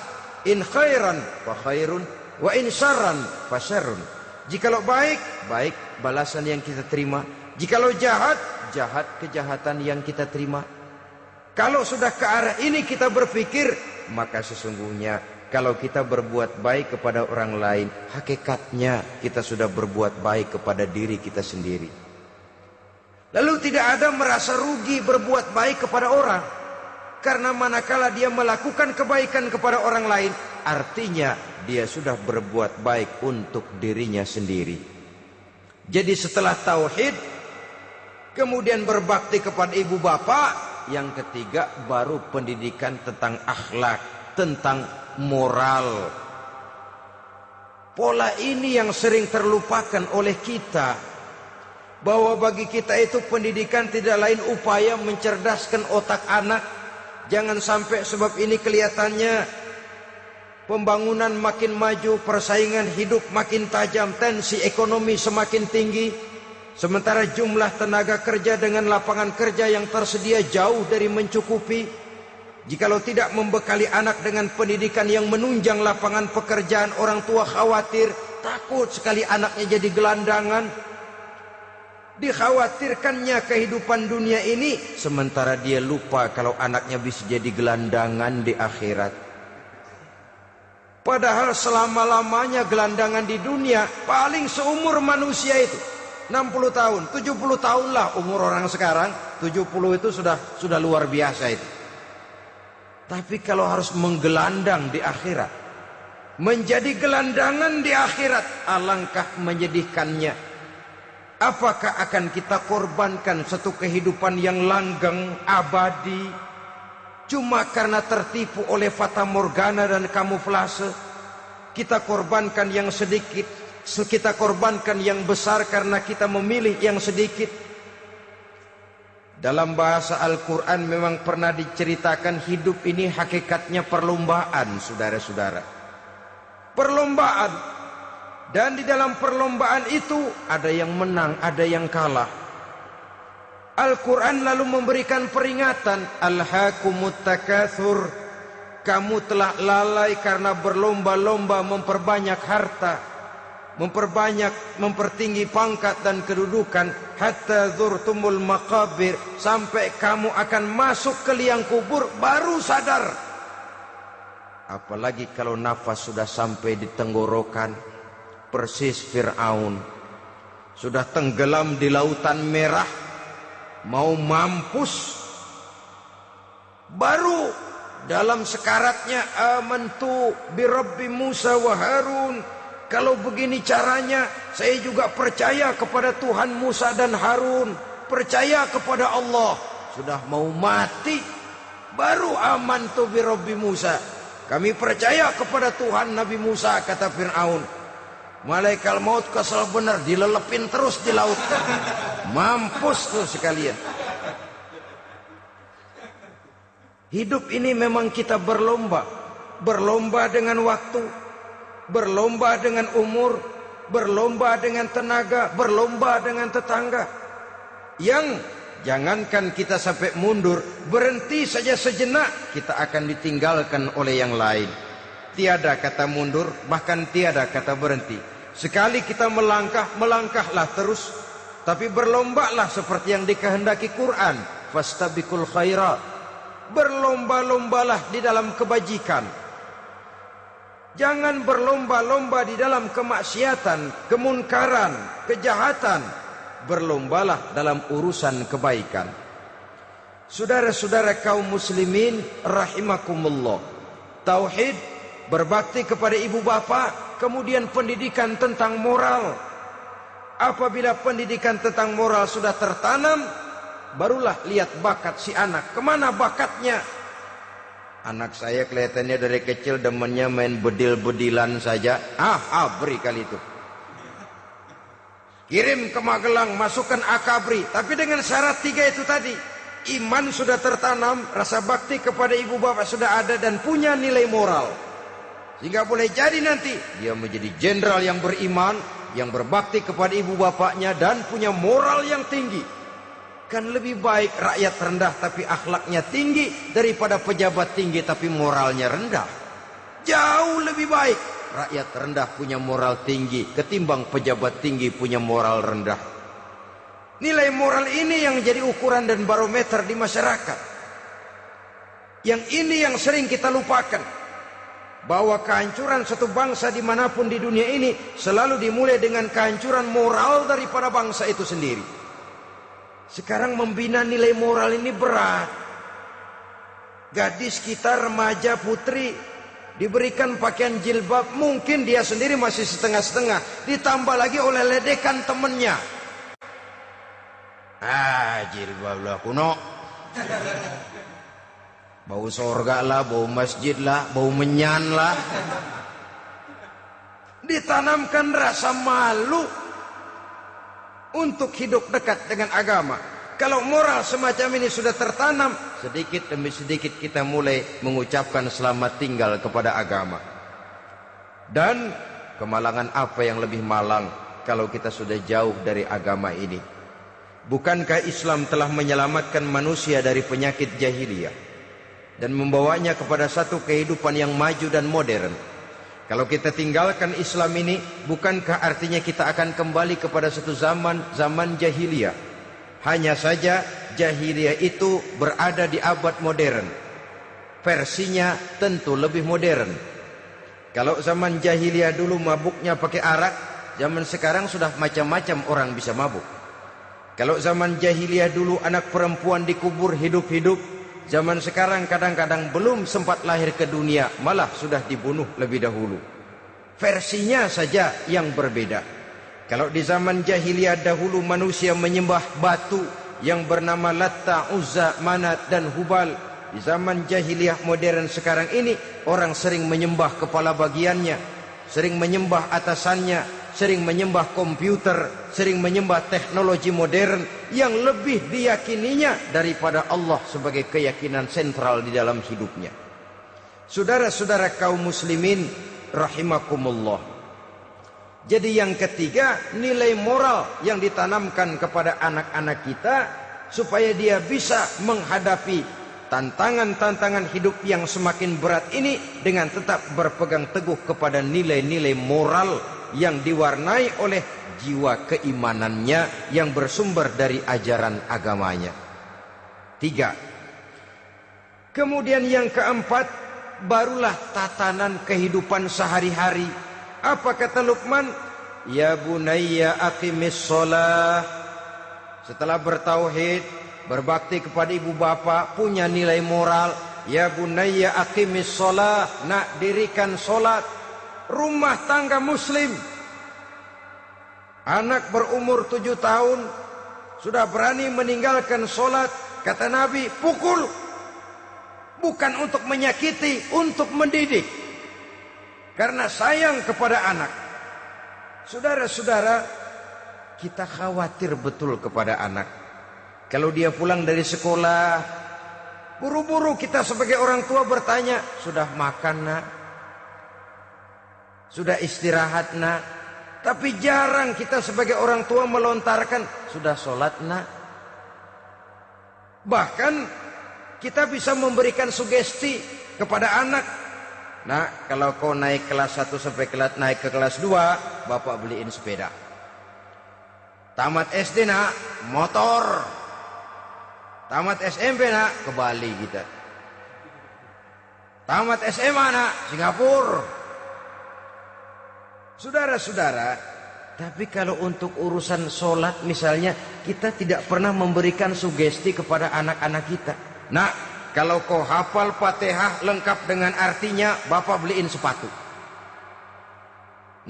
In khairan fa khairun, wa in syarran fa syarrun. Jikalau baik, baik balasan yang kita terima. Jikalau jahat, jahat kejahatan yang kita terima. Kalau sudah ke arah ini kita berpikir, maka sesungguhnya kalau kita berbuat baik kepada orang lain, hakikatnya kita sudah berbuat baik kepada diri kita sendiri. Lalu tidak ada merasa rugi berbuat baik kepada orang. Karena manakala dia melakukan kebaikan kepada orang lain, artinya dia sudah berbuat baik untuk dirinya sendiri. Jadi setelah tauhid, kemudian berbakti kepada ibu bapak, yang ketiga baru pendidikan tentang akhlak, tentang moral. Pola ini yang sering terlupakan oleh kita, bahwa bagi kita itu pendidikan tidak lain upaya mencerdaskan otak anak. Jangan sampai sebab ini kelihatannya pembangunan makin maju, persaingan hidup makin tajam, tensi ekonomi semakin tinggi, sementara jumlah tenaga kerja dengan lapangan kerja yang tersedia jauh dari mencukupi. Jikalau tidak membekali anak dengan pendidikan yang menunjang lapangan pekerjaan, orang tua khawatir, takut sekali anaknya jadi gelandangan. Dikhawatirkannya kehidupan dunia ini, sementara dia lupa kalau anaknya bisa jadi gelandangan di akhirat. Padahal selama-lamanya gelandangan di dunia, paling seumur manusia itu 60 tahun, 70 tahun lah umur orang sekarang. 70 itu sudah luar biasa itu. Tapi kalau harus menggelandang di akhirat, menjadi gelandangan di akhirat, alangkah menyedihkannya. Apakah akan kita korbankan satu kehidupan yang langgeng, abadi, cuma karena tertipu oleh fata morgana dan kamuflase? Kita korbankan yang sedikit, kita korbankan yang besar karena kita memilih yang sedikit. Dalam bahasa Al-Quran memang pernah diceritakan hidup ini hakikatnya perlombaan, saudara-saudara. Perlombaan. Dan di dalam perlombaan itu ada yang menang, ada yang kalah. Al-Quran lalu memberikan peringatan, Alhaakumut takatsur, kamu telah lalai karena berlomba-lomba memperbanyak harta, mempertinggi pangkat dan kedudukan, hatta zurtumul maqabir, sampai kamu akan masuk ke liang kubur baru sadar. Apalagi kalau nafas sudah sampai di tenggorokan. Persis Fir'aun sudah tenggelam di lautan merah, mau mampus, baru dalam sekaratnya amantu bi Rabbi Musa wa Harun. Kalau begini caranya, saya juga percaya kepada Tuhan Musa dan Harun, percaya kepada Allah. Sudah mau mati, baru amantu bi Rabbi Musa, kami percaya kepada Tuhan Nabi Musa, kata Fir'aun. Malaikat maut kesel benar, dilelepin terus di laut. Mampus tuh sekalian. Hidup ini memang kita berlomba. berlomba dengan waktu, berlomba dengan umur, berlomba dengan tenaga, berlomba dengan tetangga. Yang jangankan kita sampai mundur, berhenti saja sejenak, kita akan ditinggalkan oleh yang lain. Tiada kata mundur, bahkan tiada kata berhenti. Sekali kita melangkah, melangkahlah terus. Tapi berlombalah seperti yang dikehendaki Quran. Fastabiqul khairat. Berlomba-lombalah di dalam kebajikan. Jangan berlomba-lomba di dalam kemaksiatan, kemunkaran, kejahatan. Berlombalah dalam urusan kebaikan. Saudara-saudara kaum muslimin rahimakumullah. Tauhid, berbakti kepada ibu bapa, kemudian pendidikan tentang moral. Apabila pendidikan tentang moral sudah tertanam, barulah lihat bakat si anak. Kemana bakatnya? Anak saya kelihatannya dari kecil demennya main bedil-bedilan saja. Beri kali itu. Kirim ke Magelang, masukkan akabri. Tapi dengan syarat 3 itu tadi. Iman sudah tertanam, rasa bakti kepada ibu bapak sudah ada, dan punya nilai moral. Sehingga boleh jadi nanti dia menjadi jenderal yang beriman, yang berbakti kepada ibu bapaknya, dan punya moral yang tinggi. Kan lebih baik rakyat rendah tapi akhlaknya tinggi, daripada pejabat tinggi tapi moralnya rendah. Jauh lebih baik rakyat rendah punya moral tinggi ketimbang pejabat tinggi punya moral rendah. Nilai moral ini yang jadi ukuran dan barometer di masyarakat. Yang ini yang sering kita lupakan. Bahwa kehancuran satu bangsa dimanapun di dunia ini selalu dimulai dengan kehancuran moral daripada bangsa itu sendiri. Sekarang membina nilai moral ini berat. Gadis kita, remaja, putri diberikan pakaian jilbab, mungkin dia sendiri masih setengah-setengah, ditambah lagi oleh ledekan temennya. Jilbab lah kuno. Bau sorga lah, bau masjid lah, bau menyan lah. Ditanamkan rasa malu untuk hidup dekat dengan agama. Kalau moral semacam ini sudah tertanam, sedikit demi sedikit kita mulai mengucapkan selamat tinggal kepada agama. Dan kemalangan apa yang lebih malang kalau kita sudah jauh dari agama ini? Bukankah Islam telah menyelamatkan manusia dari penyakit jahiliyah dan membawanya kepada satu kehidupan yang maju dan modern? Kalau kita tinggalkan Islam ini, bukankah artinya kita akan kembali kepada satu zaman jahiliyah? Hanya saja jahiliyah itu berada di abad modern. Versinya tentu lebih modern. Kalau zaman jahiliyah dulu mabuknya pakai arak, zaman sekarang sudah macam-macam orang bisa mabuk. Kalau zaman jahiliyah dulu anak perempuan dikubur hidup-hidup, zaman sekarang kadang-kadang belum sempat lahir ke dunia, malah sudah dibunuh lebih dahulu. Versinya saja yang berbeda. Kalau di zaman jahiliyah dahulu manusia menyembah batu yang bernama Latta, Uzza, Manat dan Hubal. Di zaman jahiliyah modern sekarang ini, orang sering menyembah kepala bagiannya, sering menyembah atasannya, sering menyembah komputer, sering menyembah teknologi modern yang lebih diyakininya daripada Allah sebagai keyakinan sentral di dalam hidupnya. Saudara-saudara kaum muslimin rahimakumullah. Jadi yang ketiga, nilai moral yang ditanamkan kepada anak-anak kita supaya dia bisa menghadapi tantangan-tantangan hidup yang semakin berat ini dengan tetap berpegang teguh kepada nilai-nilai moral yang diwarnai oleh jiwa keimanannya yang bersumber dari ajaran agamanya. 3. Kemudian yang keempat, barulah tatanan kehidupan sehari-hari. Apa kata Luqman? Ya bunayya aqimis shalah. Setelah bertauhid, berbakti kepada ibu bapa, punya nilai moral. Ya bunayya aqimis shalah, nak dirikan solat. Rumah tangga muslim. Anak berumur 7 tahun sudah berani meninggalkan solat. Kata Nabi, pukul. Bukan untuk menyakiti, untuk mendidik. Karena sayang kepada anak. Saudara-saudara, kita khawatir betul kepada anak. Kalau dia pulang dari sekolah, Buru-buru kita sebagai orang tua bertanya, sudah makan nak? Sudah istirahat nak? Tapi jarang kita sebagai orang tua melontarkan, sudah sholat nak? Bahkan kita bisa memberikan sugesti kepada anak. Nah, kalau kau naik kelas 1 sampai naik ke kelas 2, bapak beliin sepeda. Tamat SD nak, motor. Tamat SMP nak, ke Bali kita. Tamat SMA nak, Singapura. Saudara-saudara, tapi kalau untuk urusan sholat misalnya, kita tidak pernah memberikan sugesti kepada anak-anak kita. Nah, kalau kau hafal Fatihah lengkap dengan artinya, bapak beliin sepatu.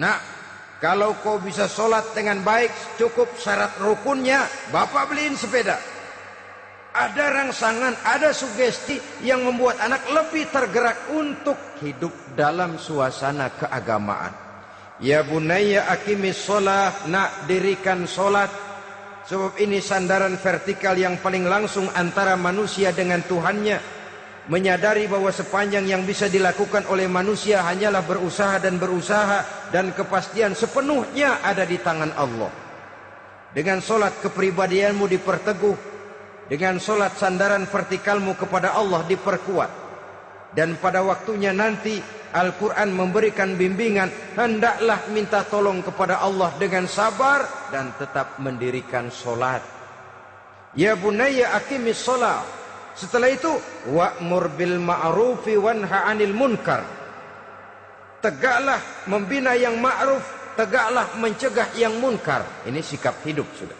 Nah, kalau kau bisa sholat dengan baik, cukup syarat rukunnya, bapak beliin sepeda. Ada rangsangan, ada sugesti yang membuat anak lebih tergerak untuk hidup dalam suasana keagamaan. Ya bunayya aqimis sholat, nak dirikan sholat. Sebab ini sandaran vertikal yang paling langsung antara manusia dengan Tuhannya. Menyadari bahwa sepanjang yang bisa dilakukan oleh manusia hanyalah berusaha, dan kepastian sepenuhnya ada di tangan Allah. Dengan sholat kepribadianmu diperteguh, dengan sholat sandaran vertikalmu kepada Allah diperkuat. Dan pada waktunya nanti Al-Quran memberikan bimbingan, hendaklah minta tolong kepada Allah dengan sabar dan tetap mendirikan sholat. Ya bunayya aqimis sholat. Setelah itu, wa'mur bil ma'rufi wanha 'anil munkar. Tegaklah membina yang ma'ruf, tegaklah mencegah yang munkar. Ini sikap hidup sudah.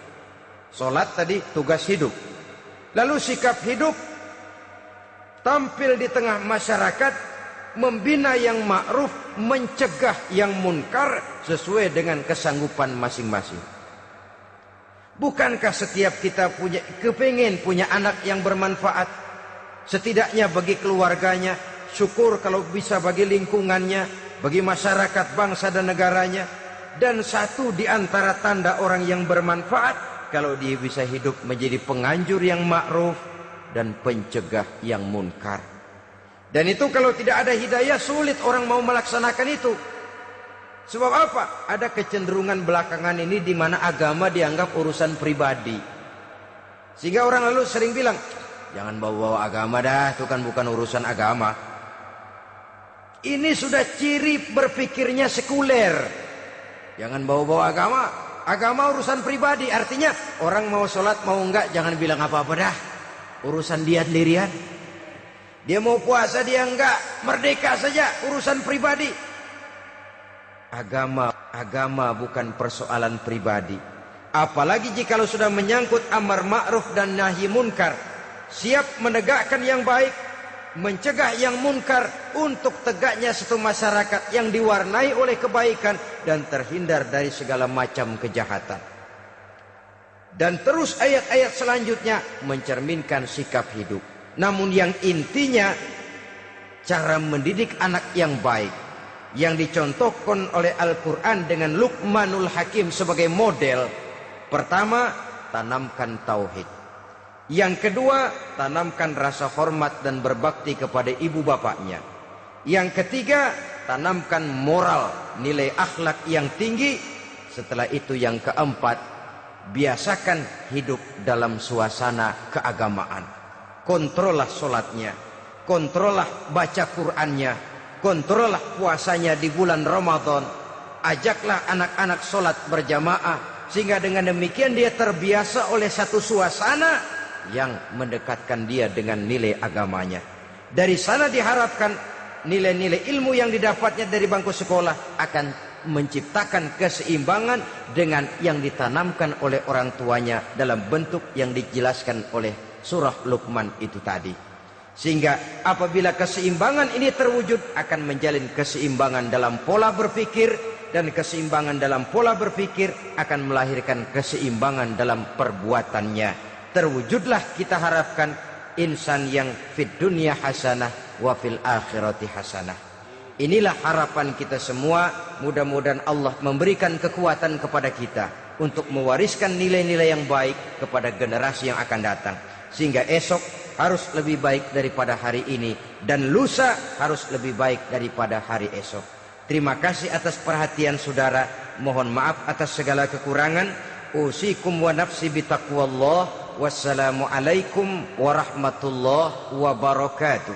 Sholat tadi tugas hidup. Lalu sikap hidup tampil di tengah masyarakat, membina yang ma'ruf, mencegah yang munkar sesuai dengan kesanggupan masing-masing. Bukankah setiap kita kepingin punya anak yang bermanfaat, setidaknya bagi keluarganya, syukur kalau bisa bagi lingkungannya, bagi masyarakat, bangsa dan negaranya. Dan satu di antara tanda orang yang bermanfaat, kalau dia bisa hidup menjadi penganjur yang ma'ruf dan pencegah yang munkar. Dan itu kalau tidak ada hidayah, sulit orang mau melaksanakan itu. Sebab apa? Ada kecenderungan belakangan ini di mana agama dianggap urusan pribadi. Sehingga orang lalu sering bilang, jangan bawa-bawa agama dah, itu kan bukan urusan agama. Ini sudah ciri berpikirnya sekuler. Jangan bawa-bawa agama. Agama urusan pribadi, artinya orang mau sholat mau enggak jangan bilang apa-apa dah. Urusan dia sendirian. Dia mau puasa dia enggak, merdeka saja, urusan pribadi. Agama bukan persoalan pribadi. Apalagi jika sudah menyangkut amar ma'ruf dan nahi munkar. Siap menegakkan yang baik, mencegah yang munkar untuk tegaknya satu masyarakat yang diwarnai oleh kebaikan dan terhindar dari segala macam kejahatan. Dan terus ayat-ayat selanjutnya mencerminkan sikap hidup. Namun yang intinya cara mendidik anak yang baik yang dicontohkan oleh Al-Quran dengan Luqmanul Hakim sebagai model. Pertama, tanamkan tauhid. Yang kedua, tanamkan rasa hormat dan berbakti kepada ibu bapaknya. Yang ketiga, tanamkan moral, nilai akhlak yang tinggi. Setelah itu yang keempat, biasakan hidup dalam suasana keagamaan. Kontrollah sholatnya, kontrollah baca Qur'annya, kontrollah puasanya di bulan Ramadan. Ajaklah anak-anak sholat berjamaah, sehingga dengan demikian dia terbiasa oleh satu suasana yang mendekatkan dia dengan nilai agamanya. Dari sana diharapkan nilai-nilai ilmu yang didapatnya dari bangku sekolah akan menciptakan keseimbangan dengan yang ditanamkan oleh orang tuanya dalam bentuk yang dijelaskan oleh surah Luqman itu tadi. Sehingga apabila keseimbangan ini terwujud, akan menjalin keseimbangan dalam pola berpikir, dan keseimbangan dalam pola berpikir akan melahirkan keseimbangan dalam perbuatannya. Terwujudlah kita harapkan insan yang fid dunya hasanah wa fil akhirati hasanah. Inilah harapan kita semua. Mudah-mudahan Allah memberikan kekuatan kepada kita untuk mewariskan nilai-nilai yang baik kepada generasi yang akan datang, sehingga esok harus lebih baik daripada hari ini, dan lusa harus lebih baik daripada hari esok. Terima kasih atas perhatian saudara. Mohon maaf atas segala kekurangan. Usikum wa nafsi bitaqwallah. Wassalamualaikum warahmatullahi wabarakatuh.